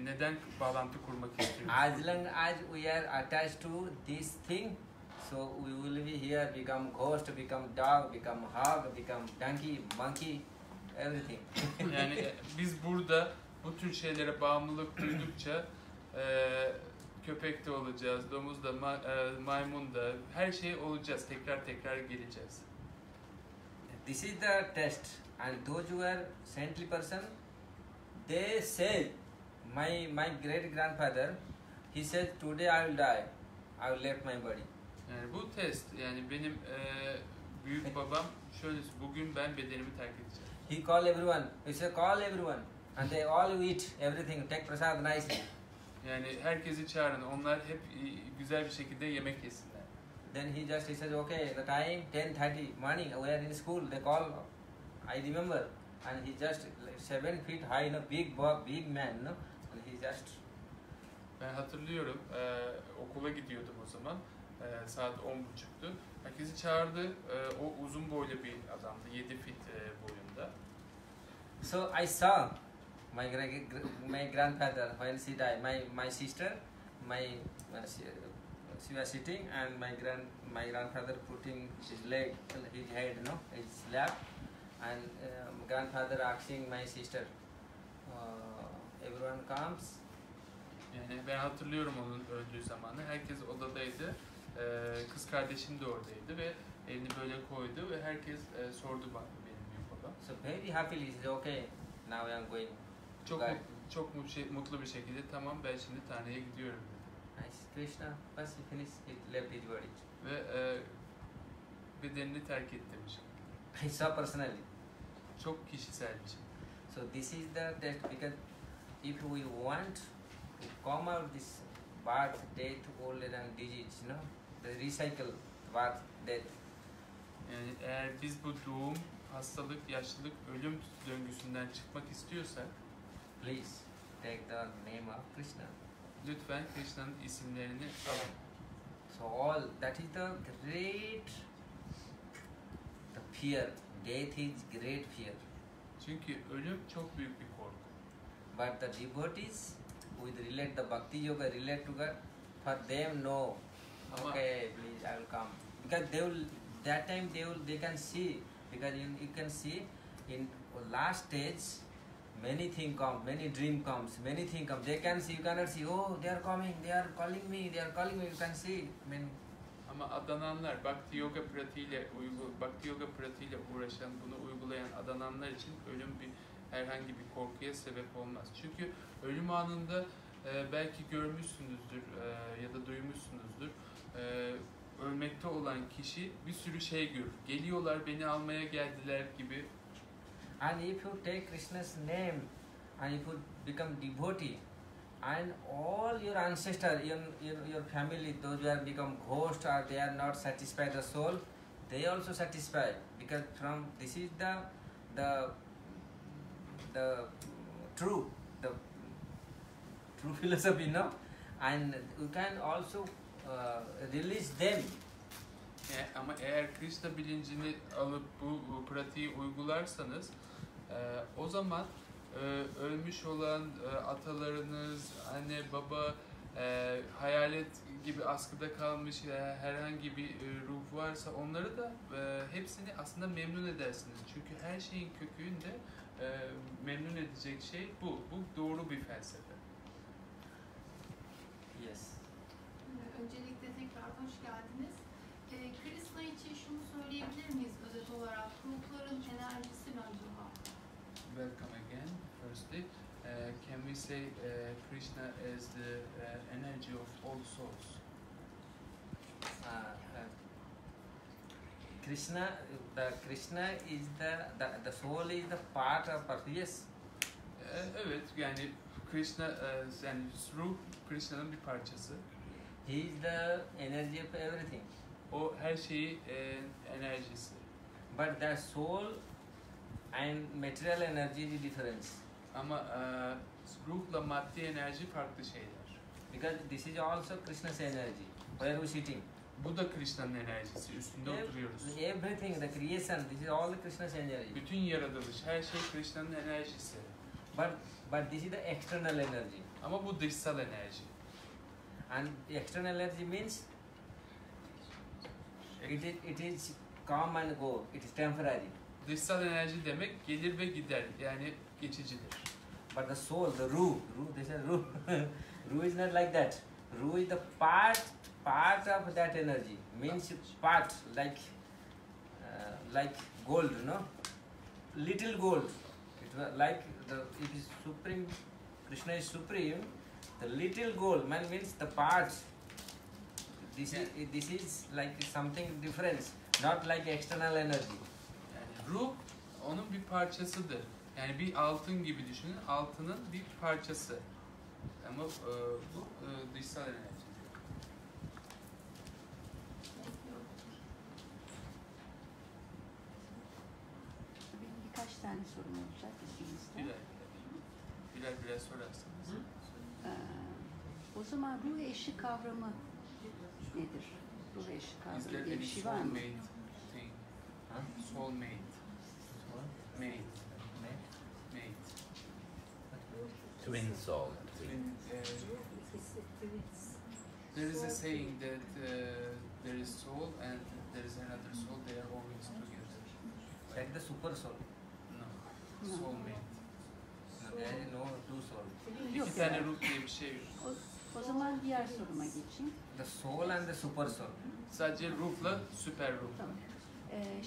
neden bağlantı kurmak istiyoruz? As long as we are attached to this thing, so we will be here, become ghost, become dog, become hog, become donkey, monkey, everything. Yani biz burada bu tür şeylere bağımlılık duydukça köpek de olacağız, domuz da, maymun da, her şey olacağız, tekrar geleceğiz. This is the test, and those who are saintly person, they say, my great grandfather, he said, today I will die, I will leave my body. Yani bu test, yani benim büyük babam şöyle, bugün ben bedenimi terk edeceğim. He call everyone, he said, call everyone, And they all eat everything, take prasad nicely. Yani herkesi çağırın. Onlar hep güzel bir şekilde yemek yesinler. Then he says, okay, the time 10:30 morning, we are in school, they call, I remember, and he just like 7 feet high, big man, and he just. Ben hatırlıyorum, okula gidiyordum o zaman, saat 10.30'tu. Herkesi çağırdı, o uzun boylu bir adamdı, 7 feet boyunda. So I saw my grandfather when she died, my sister, she was sitting, and my grandfather putting his leg, his head, his lap, and grandfather asking my sister, everyone comes. Yani ben hatırlıyorum onun öldüğü zamanı. Herkes odadaydı. Kız kardeşim de oradaydı ve elini böyle koydu ve herkes sordu bana benim büyük babam. So very happily he said, okay, now I am going. Çok mutlu bir şekilde tamam ben şimdi Tanrı'ya gidiyorum dedi. Nice. Krishna, first he finished, he left his body. Ve bedenini terk et demiş. I saw personally. Çok kişisel bir şey. So this is the test, because if we want to come out this birth, death, old age and disease, the recycle birth, death. Yani eğer biz bu doğum, hastalık, yaşlılık, ölüm döngüsünden çıkmak istiyorsak, Please take the name of Krishna. lütfen Krishna'nın isimlerini alın. So all that is the great, the fear. Death is great fear. Çünkü ölüm çok büyük bir korku. But the devotees with relate the bhakti yoga relate to God, for them no. Ama Okay, please I will come. Because they can see, because you can see in last stage many things come, many dream comes, many things come. They can see, you cannot see. Oh, they are coming, they are calling me, they are calling me. You can see. Ama adananlar, Bhakti yoga pratiğiyle uğraşan, bunu uygulayan adananlar için ölüm herhangi bir korkuya sebep olmaz. Çünkü ölüm anında belki görmüşsünüzdür ya da duymuşsunuzdur. Ölmekte olan kişi bir sürü şey görür. Geliyorlar, beni almaya geldiler gibi. And if you take Krishna's name and if you become devotee, and all your ancestors, your family, those who have become ghosts or they are not satisfied the soul, they also satisfy, because from this is the true philosophy, and you can also release them. Ama eğer Krishna bilincini alıp bu pratiği uygularsanız, o zaman ölmüş olan atalarınız, anne, baba, hayalet gibi askıda kalmış herhangi bir ruh varsa onları da hepsini aslında memnun edersiniz. Çünkü her şeyin kökünde memnun edecek şey bu. Bu doğru bir felsefe. Yes. Öncelikle tekrar hoş geldiniz. Krishna için şunu söyleyebilir miyiz özet olarak? Ruhların enerjisi mi acaba? Welcome again. Firstly, can we say Krishna is the energy of all souls? Krishna is the soul is the part of earth. Yes. Evet, yani Krishna, yani ruh Krishna'nın bir parçası. He is the energy of everything. O her şeyi enerjisi. But the soul and material energy is different. Ama ruhla maddi enerji farklı şeyler. Because this is also Krishna's energy. Where we sitting? Bu da Krishna'nın enerjisi. Üstünde oturuyoruz. Everything, the creation, this is all the Krishna's energy. Bütün yaratılış, her şey Krishna'nın enerjisi. But this is the external energy. Ama bu dışsal enerji. And external energy means it is come and go. It is temporary. Dışsal enerji demek gelir ve gider. Yani geçicidir. But the soul, the ruh, they say ruh. Ruh is not like that. Ruh is the part of that energy. Means part, like gold, little gold. It is supreme. Krishna is supreme. The little gold means the parts. This is like something different, not like external energy. Yani ruh onun bir parçasıdır. Yani bir altın gibi düşünün, altının bir parçası. Ama bu dışsal enerji. Benim birkaç tane sorum olacak izninizle. Birer sorarsanız. O zaman ruh eşi kavramı nedir? Ruh eşi Is kavramı there diye any bir şey var mı? soulmate thing? Soulmate. Mate. Mate. Twin soul. There is a saying that there is soul and there is another soul. They are always together. Like the super soul. No. No. Soulmate. No, there is no two soul. Yok İki tane yani. ruh diye bir şey yok. O zaman diğer soruma geçeyim. The soul and the super soul. Sadece ruhla süper ruh. Tamam.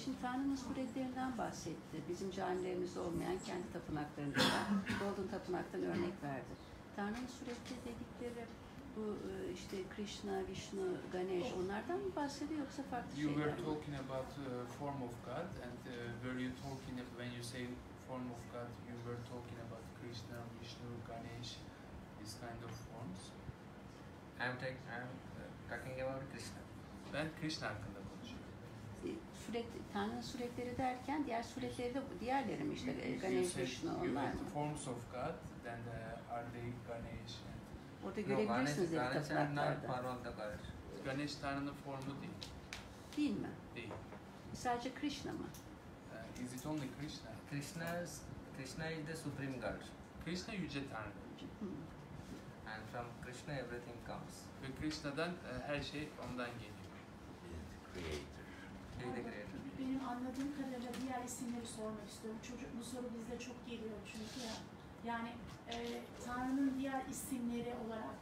Şimdi Tanrı'nın suretlerinden bahsetti. Bizim camilerimizde olmayan kendi tapınaklarında var. Golden Tapınak'tan örnek verdi. Tanrı'nın suretleri dedikleri bu işte Krishna, Vishnu, Ganesh onlardan mı bahsediyor yoksa farklı You şeyler were mi? talking about form of God, and were you talking when you say form of God, you were talking about Krishna, Vishnu, Ganesh, these kind of forms? I'm talking about Krishna. Ben Krishna hakkında konuşuyorum. Tanrı'nın suretleri derken diğer suretleri de diğerleri mi işte You Ganesh, said Vishnu you onlar had mı? forms of God, then are they Ganesh? Orada No, görebilirsiniz Ganesh ev is not tapınaklarda. part of the God. Ganesh Tanrı'nın formu değil. Değil mi? Değil. Sadece Krishna mı? Is it only Krishna? Krishna is the supreme God. Krishna yüce Tanrı. Hı. And from Krishna everything comes. Ve Krishna'dan her şey ondan geliyor. Creator. He is the creator. Benim anladığım kadarıyla diğer isimleri sormak istiyorum. Bu soru bizde çok geliyor çünkü ya. Yani Tanrı'nın diğer isimleri olarak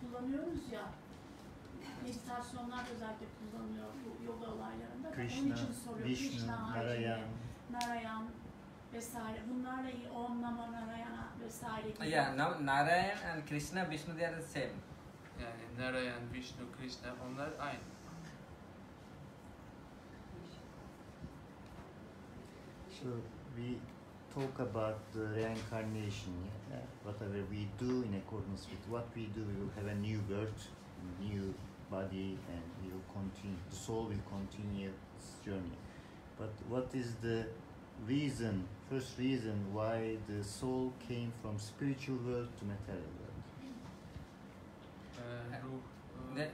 kullanıyoruz ya. Meditasyonlar özellikle kullanılıyor bu yoga olaylarında. Onun Krishna, için soruyorum. Vishnu, Krishna, Narayan. Narayan vesaire. Bunlarla ilgili Om Namo Narayana vesaire gibi. Yeah, now Narayan and Krishna, Vishnu they are the same. Yani Narayan, Vishnu, Krishna onlar aynı. So we talk about the reincarnation. Yeah? Whatever we do in accordance with what we do, we will have a new birth, new body, and we will continue. The soul will continue its journey. But what is the reason? First reason why the soul came from spiritual world to material world? Ruh, That,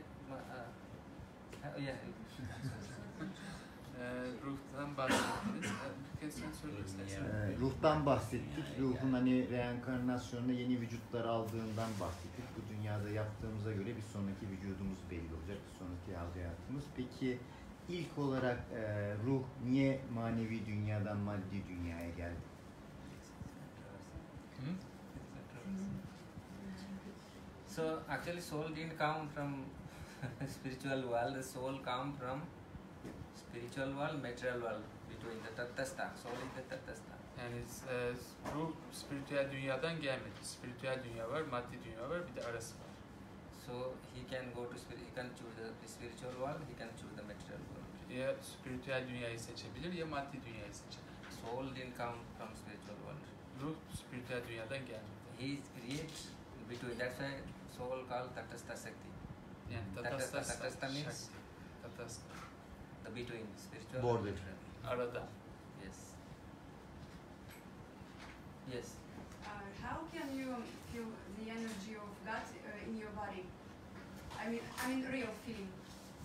yeah. ruhtan bahsettiniz. Bir kez sen söylemek istersen. Ruhtan bahsettik. Ruhun hani reenkarnasyonda yeni vücutlar aldığından bahsettik. Bu dünyada yaptığımıza göre bir sonraki vücudumuz belli olacak. Bir sonraki hayatımız. Peki ilk olarak ruh niye manevi dünyadan maddi dünyaya geldi? So actually soul didn't come from spiritual world, the soul come from spiritual world, material world, between the Tattasta. Soul is the Tattasta. Yani ruh spiritüel dünyadan gelmedi. Spiritüel dünya var, maddi dünya var, bir de arası var. So he can go to he can choose the spiritual world, he can choose the material world. Ya spiritüel dünyayı seçebilir ya maddi dünyayı seçebilir. Soul didn't come from spiritual world. Ruh spiritüel dünyadan gelmedi. He creates between. That's why soul called Tattasta Shakti. Yani Tatasta means Shakti. Tatasta. the between spiritual Border. and material. Arada. Yes. Yes. How can you feel the energy of God in your body? I mean real feeling.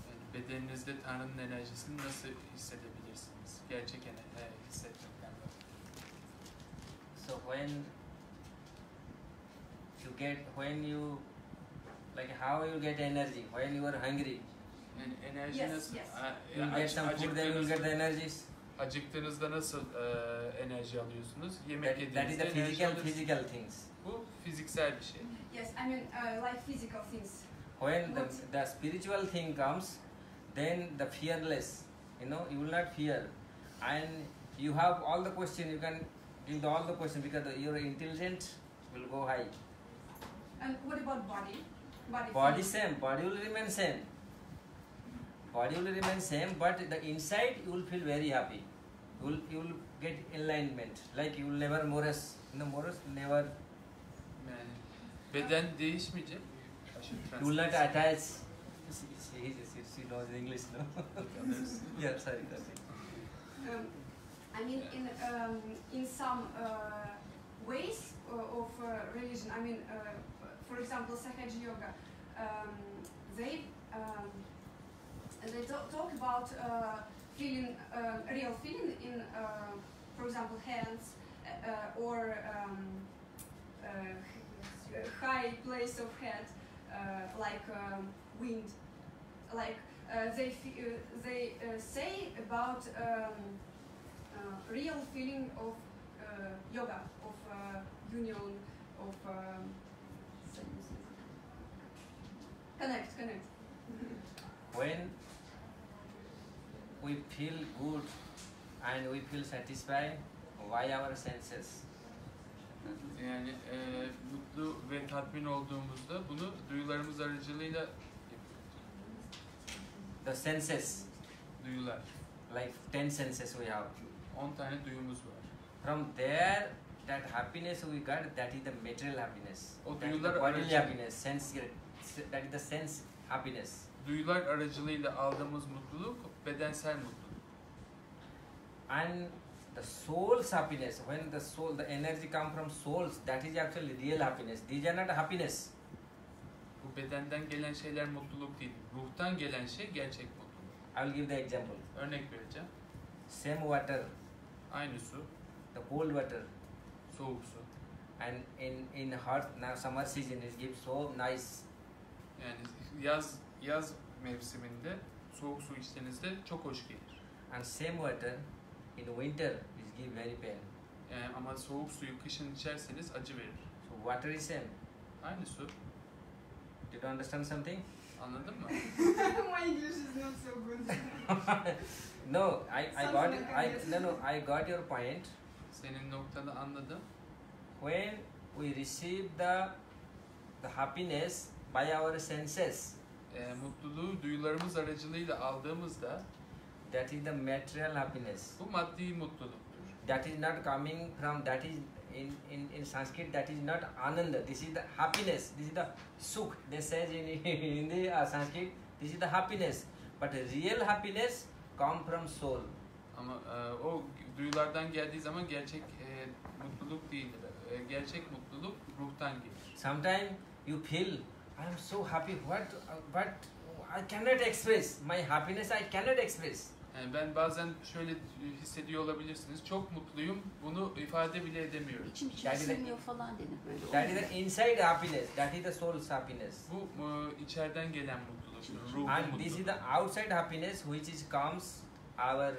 Yani bedeninizde Tanrı'nın enerjisini nasıl hissedebilirsiniz? Gerçek hissetmekten var. So when you like how you get energy when you are hungry, Yani enerji Yes, nasıl? yes. you get some food, then you will get the energies. Acıktığınızda nasıl enerji alıyorsunuz? Yemek That is yediğinizde the enerji alıyorsunuz. physical things. Bu fiziksel bir şey. Yes, I mean like physical things. When the spiritual thing comes, then the fearless, you will not fear, and you have all the question. You can give all the question because your intelligence will go high. And what about body? Body same, body will remain same. Body will remain same, but the inside you will feel very happy. You will get enlightenment. Like you never Morris, never. Yani beden değişmeyecek. You will not attach. She knows English, no? Yeah, sorry. I mean, in some ways of religion, I mean, for example, Sahaja Yoga, they talk about feeling, real feeling in, for example, hands or high place of head, like wind, like they say about real feeling of yoga, of union, of connect. When we feel good and we feel satisfied, why our senses? Yani mutlu ve tatmin olduğumuzda bunu duyularımız aracılığıyla yapıyoruz. The senses, Duyular. like 10 senses we have. 10 tane duyumuz var. From there, that happiness we got, that is the material happiness. O That is the duyular bodily aracı- happiness, that is the sense happiness. Duyular aracılığıyla aldığımız mutluluk bedensel mutluluk. And the soul's happiness, when the energy come from souls, that is actually real happiness. These are not happiness. Bu bedenden gelen şeyler mutluluk değil. Ruhtan gelen şey gerçek mutluluk. I will give the example. Örnek vereceğim. Same water, Aynı su, the cold water, soğuk su. and in hot now summer season it gives so nice. Yani yaz mevsiminde soğuk su içtiğinizde çok hoş gelir. And same water in winter it gives very pain. Yani ama soğuk suyu kışın içerseniz acı verir. So water is same. Aynı su. Did you understand something? Anladın mı? My English is not so good. No, I got it. I got your point. Senin noktanı anladım. When we receive the happiness by our senses, Mutluluğu duyularımız aracılığıyla aldığımızda that is the material happiness. bu maddi mutluluktur. That is not coming from, that is in Sanskrit, that is not ananda. This is the happiness. This is the sukh. They say in Hindi or Sanskrit, this is the happiness. But real happiness come from soul. Ama o duyulardan geldiği zaman gerçek mutluluk değildir. Gerçek mutluluk ruhtan gelir. Sometimes you feel, I am so happy, but I cannot express. My happiness I cannot express. Yani ben bazen şöyle hissediyor olabilirsiniz. Çok mutluyum. Bunu ifade bile edemiyorum. İçim That is the- sığmıyor falan denir böyle. That is the inside happiness. That is the soul's happiness. Bu içeriden gelen mutluluk, ruhun And this is mutluluğu. the outside happiness which is comes our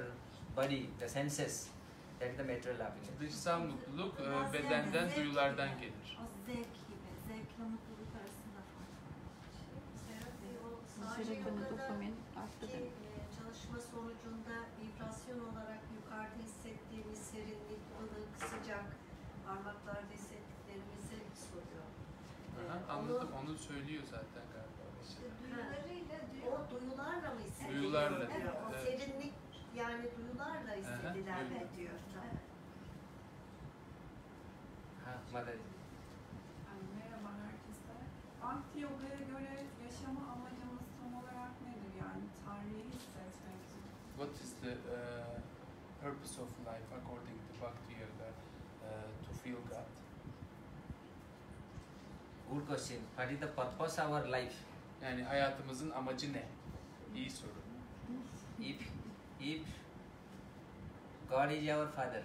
body, the senses. That is the material happiness. Dışsal mutluluk Biraz bedenden, yani zevk duyulardan gibi. gelir. O zevk gibi. Zevkle mutluluk arasında fark var. Sadece Serotonin, yogada dopamin arttı ki demek. çalışma sonucunda vibrasyon olarak yukarıda hissettiğimiz serinlik, ılık, sıcak, parmaklarda hissettiklerimizi soruyor. Aha, anladım. Onu söylüyor zaten galiba. İşte duyularıyla, o duyularla mı hissediliyor? Duyularla, Evet, o evet. serinlik yani duyularla hissedilen öyle. diyor. Mother. Merhaba herkese. Bhakti Yoga'ya göre yaşama amacımız tam olarak nedir? Yani Tanrı'yı hissetmek. What is the purpose of life according to Bhakti Yoga to feel God? Good question. What is the purpose of our life? Yani hayatımızın amacı ne? İyi soru. If God is our father,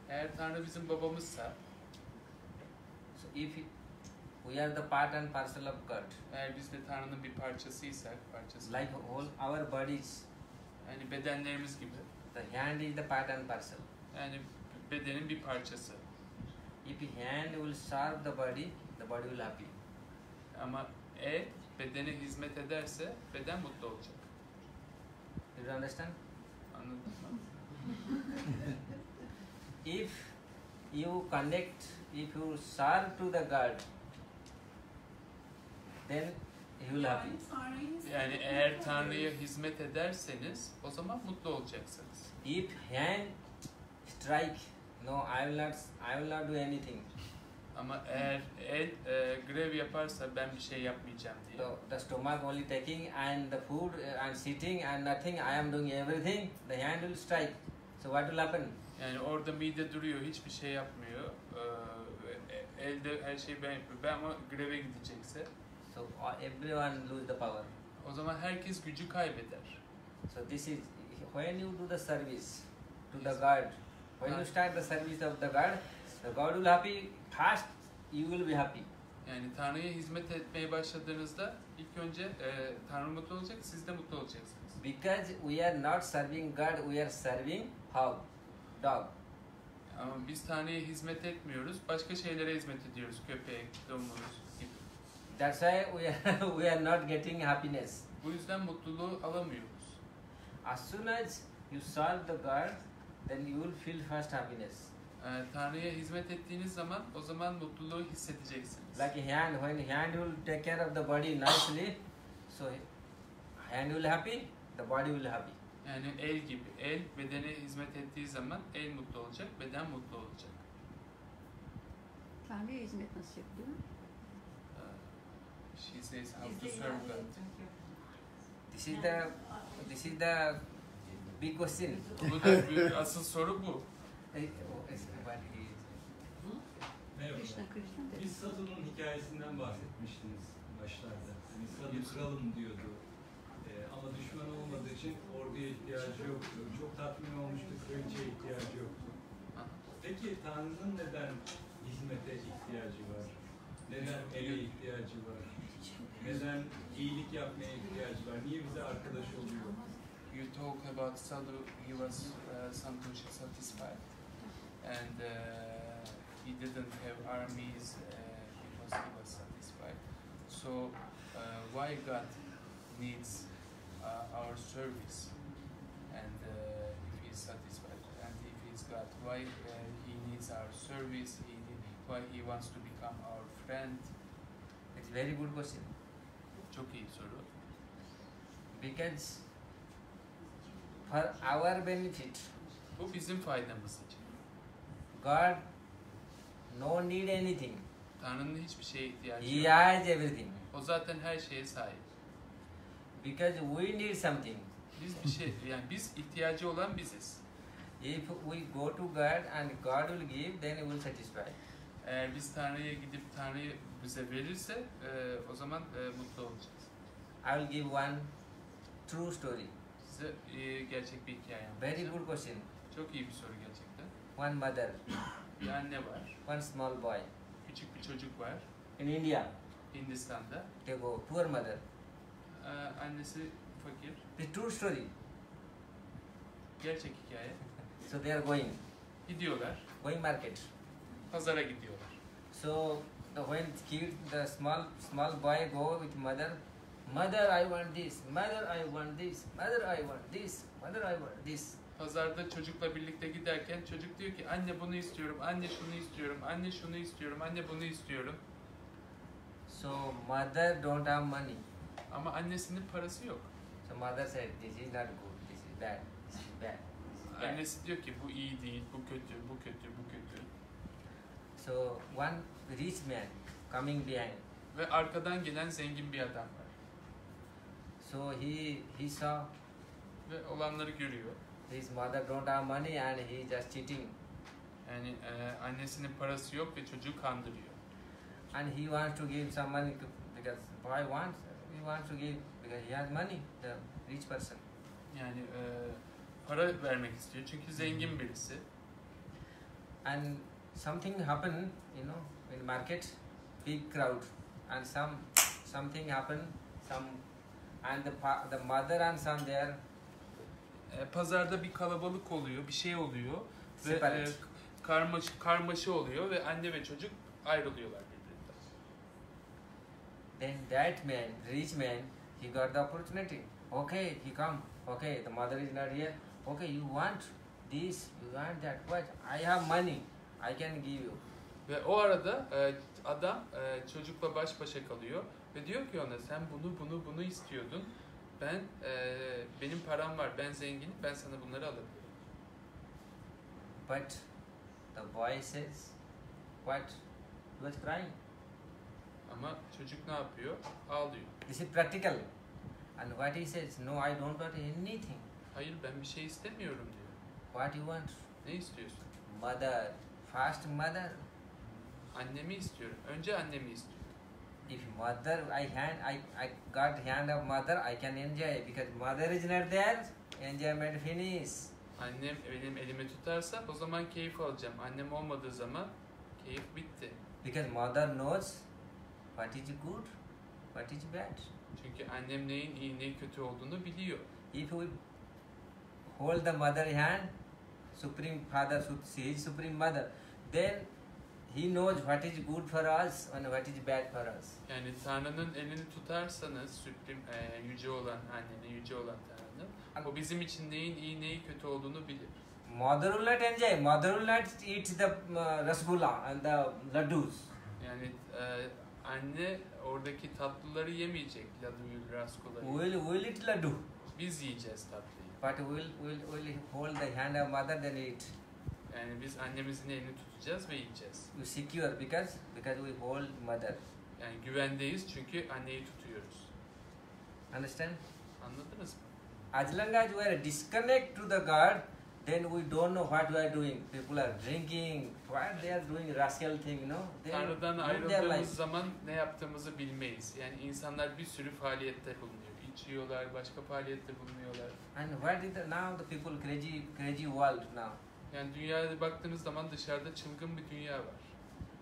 Eğer Tanrı bizim babamızsa, so if we are the part and parcel of God, eğer biz de Tanrı'nın bir parçasıysak, like all our bodies, yani bedenlerimiz gibi, the hand is the part and parcel. yani bedenin bir parçası. If hand will serve the body will happy. Ama bedene hizmet ederse beden mutlu olacak. Did you understand? Anladın mı? If you connect, if you serve to the God, then you will happy. Yani Tanrı'yı hissetmek. Yani eğer Tanrı'ya hizmet ederseniz o zaman mutlu olacaksınız. If hand strike. No, I will not do anything. Ama eğer el grev yaparsa ben bir şey yapmayacağım diye. So the stomach only taking and the food and sitting and nothing. I am doing everything. The hand will strike. So what will happen? Yani orada mide duruyor, hiçbir şey yapmıyor. Elde her şeyi ben yapıyorum. Ben ama greve gidecekse, So everyone lose the power. o zaman herkes gücü kaybeder. So this is when you do the service to the God. When you start the service of the God will happy. First you will be happy. Yani Tanrı'ya hizmet etmeye başladığınızda ilk önce Tanrı mutlu olacak, siz de mutlu olacaksınız. Because we are not serving God, we are serving how? Dog. Ama biz Tanrı'ya hizmet etmiyoruz, başka şeylere hizmet ediyoruz. Köpek, domuz gibi. That's why we are not getting happiness. Bu yüzden mutluluğu alamıyoruz. As soon as you serve the God, then you will feel first happiness. Tanrı'ya hizmet ettiğiniz zaman o zaman mutluluğu hissedeceksiniz. Like hand, when hand will take care of the body nicely, so hand will happy, the body will happy. Yani el gibi. El bedene hizmet ettiği zaman el mutlu olacak, beden mutlu olacak. Tanrı'ya hizmet nasıl yapıyor? She says how to serve God. This is the big question. Bu da bir asıl soru bu. Merhaba. Krishna de. Biz Sadu'nun hikayesinden bahsetmiştiniz başlarda. Yani Sadu kralım diyordu. Ama düşman olmadığı için orduya ihtiyacı yoktu. Çok tatmin olmuştu, kraliçeye ihtiyacı yoktu. Peki Tanrı'nın neden hizmete ihtiyacı var? Neden ele ihtiyacı var? Neden iyilik yapmaya ihtiyacı var? Niye bize arkadaş oluyor? You talk about Sadhu, he was Santoshi satisfied and he didn't have armies because he was satisfied. So why God needs our service, and if he is satisfied, and if he is God, why he needs our service, why he wants to become our friend? It's very good question. Çok iyi soru. Because for our benefit, Bu bizim faydamız için. God no need anything. Tanrı'nın hiçbir şeye ihtiyacı He yok. has everything. O zaten her şeye sahip. Because we need something. Biz bir şey, yani biz ihtiyacı olan biziz. If we go to God and God will give, then we will satisfy. Eğer biz Tanrı'ya gidip Tanrı bize verirse o zaman mutlu olacağız. I will give one true story. Size gerçek bir hikaye Very anlatacağım. good question. Çok iyi bir soru gerçekten. One mother, Bir anne var, one small boy. küçük bir çocuk var. In India, Hindistan'da. they go poor mother. Annesi fakir. It's true story. Gerçek hikaye. So they are going Gidiyorlar, market. pazara gidiyorlar. So when kid, the small boy go with mother, mother I want this, mother I want this, mother I want this, mother I want this. Pazarda çocukla birlikte giderken çocuk diyor ki anne bunu istiyorum, anne şunu istiyorum, anne şunu istiyorum, anne bunu istiyorum. So mother don't have money. Ama annesinin parası yok. So mother said, this is not good, this is bad, this is bad, this is bad. Annesi diyor ki bu iyi değil, bu kötü, bu kötü, bu kötü. So one rich man coming behind. Ve arkadan gelen zengin bir adam var. So he saw Ve olanları görüyor. his mother don't have money and he just cheating. Yani annesinin parası yok ve çocuğu kandırıyor. And he wants to give some money because boy wants to give because he has money, the rich person. Yani para vermek istiyor çünkü zengin birisi. And something happened, you know, in market, big crowd, and something happened, and the mother and son there. Pazarda bir kalabalık oluyor, bir şey oluyor ve Separate. karmaşa oluyor ve anne ve çocuk ayrılıyorlar birbirinden. Then that man, rich man, he got the opportunity. Okay, he come. Okay, the mother is not here. Okay, you want this, you want that. What? I have money. I can give you. Ve o arada adam çocukla baş başa kalıyor ve diyor ki ona sen bunu istiyordun. Benim param var, ben zenginim, ben sana bunları alabilirim. But the boy says, what? He was crying. Ama çocuk ne yapıyor? Ağlıyor. This is practical. And what he says, no, I don't want anything. Hayır ben bir şey istemiyorum diyor. What you want? Ne istiyorsun? Mother. First mother. Annemi istiyorum. Önce annemi istiyorum. If mother, I got hand of mother, I can enjoy. Because mother is not there, enjoyment finish. Annem benim elimi tutarsa o zaman keyif alacağım. Annem olmadığı zaman keyif bitti. Because mother knows what is good, what is bad. Çünkü annem neyin iyi neyin kötü olduğunu biliyor. If we hold the mother hand, Supreme Father, she is Supreme Mother, then he knows what is good for us and what is bad for us. Yani Tanrı'nın elini tutarsanız, yüce olan annenin, yüce olan Tanrı'nın, o bizim için neyin iyi neyin kötü olduğunu bilir. Mother will not enjoy. Mother will not eat the rasgulla and the laddus. Yani anne oradaki tatlıları yemeyecek, laduyu, raskoları. We'll eat laddu. Biz yiyeceğiz tatlıyı. But we'll hold the hand of mother then eat. Yani biz annemizin elini tutacağız ve yiyeceğiz. We secure because we hold mother. Yani güvendeyiz çünkü anneyi tutuyoruz. Understand? Anladınız mı? As long as we are disconnect to the God, then we don't know what we are doing. People are drinking, what they are doing, rascal thing, you know. They Tanrı'dan live their life. ayrıldığımız zaman ne yaptığımızı bilmeyiz. Yani insanlar bir sürü faaliyette bulunuyor. İçiyorlar, başka faaliyette bulunuyorlar. And what is now the people crazy world now? Yani dünyaya baktığınız zaman dışarıda çılgın bir dünya var.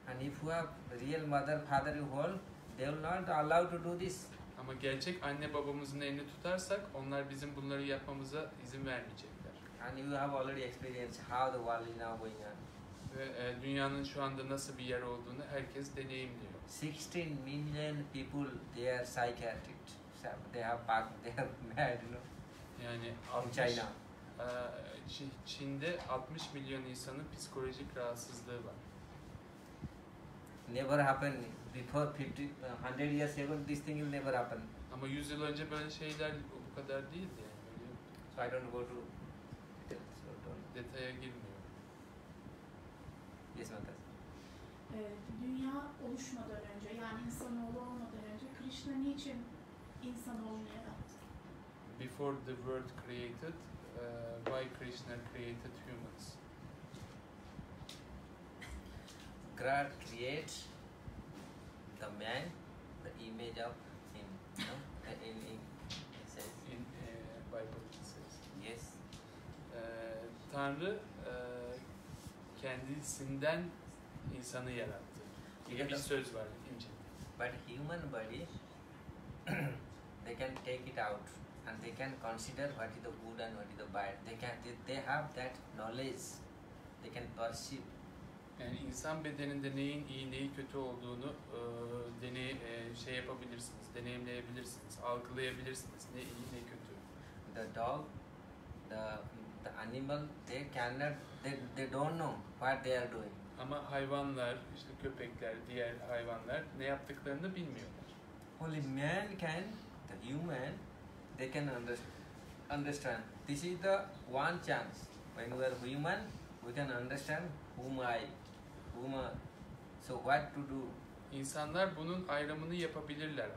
And if you have real mother, father you hold, they will not allow to do this. Ama gerçek anne babamızın elini tutarsak onlar bizim bunları yapmamıza izin vermeyecekler. And you have already experienced how the world is now going on. Ve dünyanın şu anda nasıl bir yer olduğunu herkes deneyimliyor. 16 million people, they are psychiatric. They are mad, you know. Yani In China. Çin'de 60 milyon insanın psikolojik rahatsızlığı var. Never happened before 100 years ago. This thing will never happen. Ama 100 yıl önce böyle şeyler bu kadar değildi yani. Böyle So I don't go to details. So detaya girmiyorum. Yes, Matas. Dünya oluşmadan önce, yani insanoğlu olmadan önce Krishna niçin insanoğlunu yarattı? Before the world created, why Krishna created humans? God creates the man, the image of him. No? In it says. In Bible it says. Yes. Tanrı kendisinden insanı yarattı. Diye bir söz var İncil'de. But human body, they can take it out and they can consider what is the good and what is the bad. They have that knowledge. They can perceive. Yani insan bedeninde neyin iyi neyin kötü olduğunu şey yapabilirsiniz, deneyimleyebilirsiniz, algılayabilirsiniz. Ne iyi ne kötü. The dog, the animal, they don't know what they are doing. Ama hayvanlar, işte köpekler, diğer hayvanlar ne yaptıklarını bilmiyorlar. Only man can, the human, they can understand. This is the one chance. When we are human, we can understand so what to do. İnsanlar bunun ayrımını yapabilirler.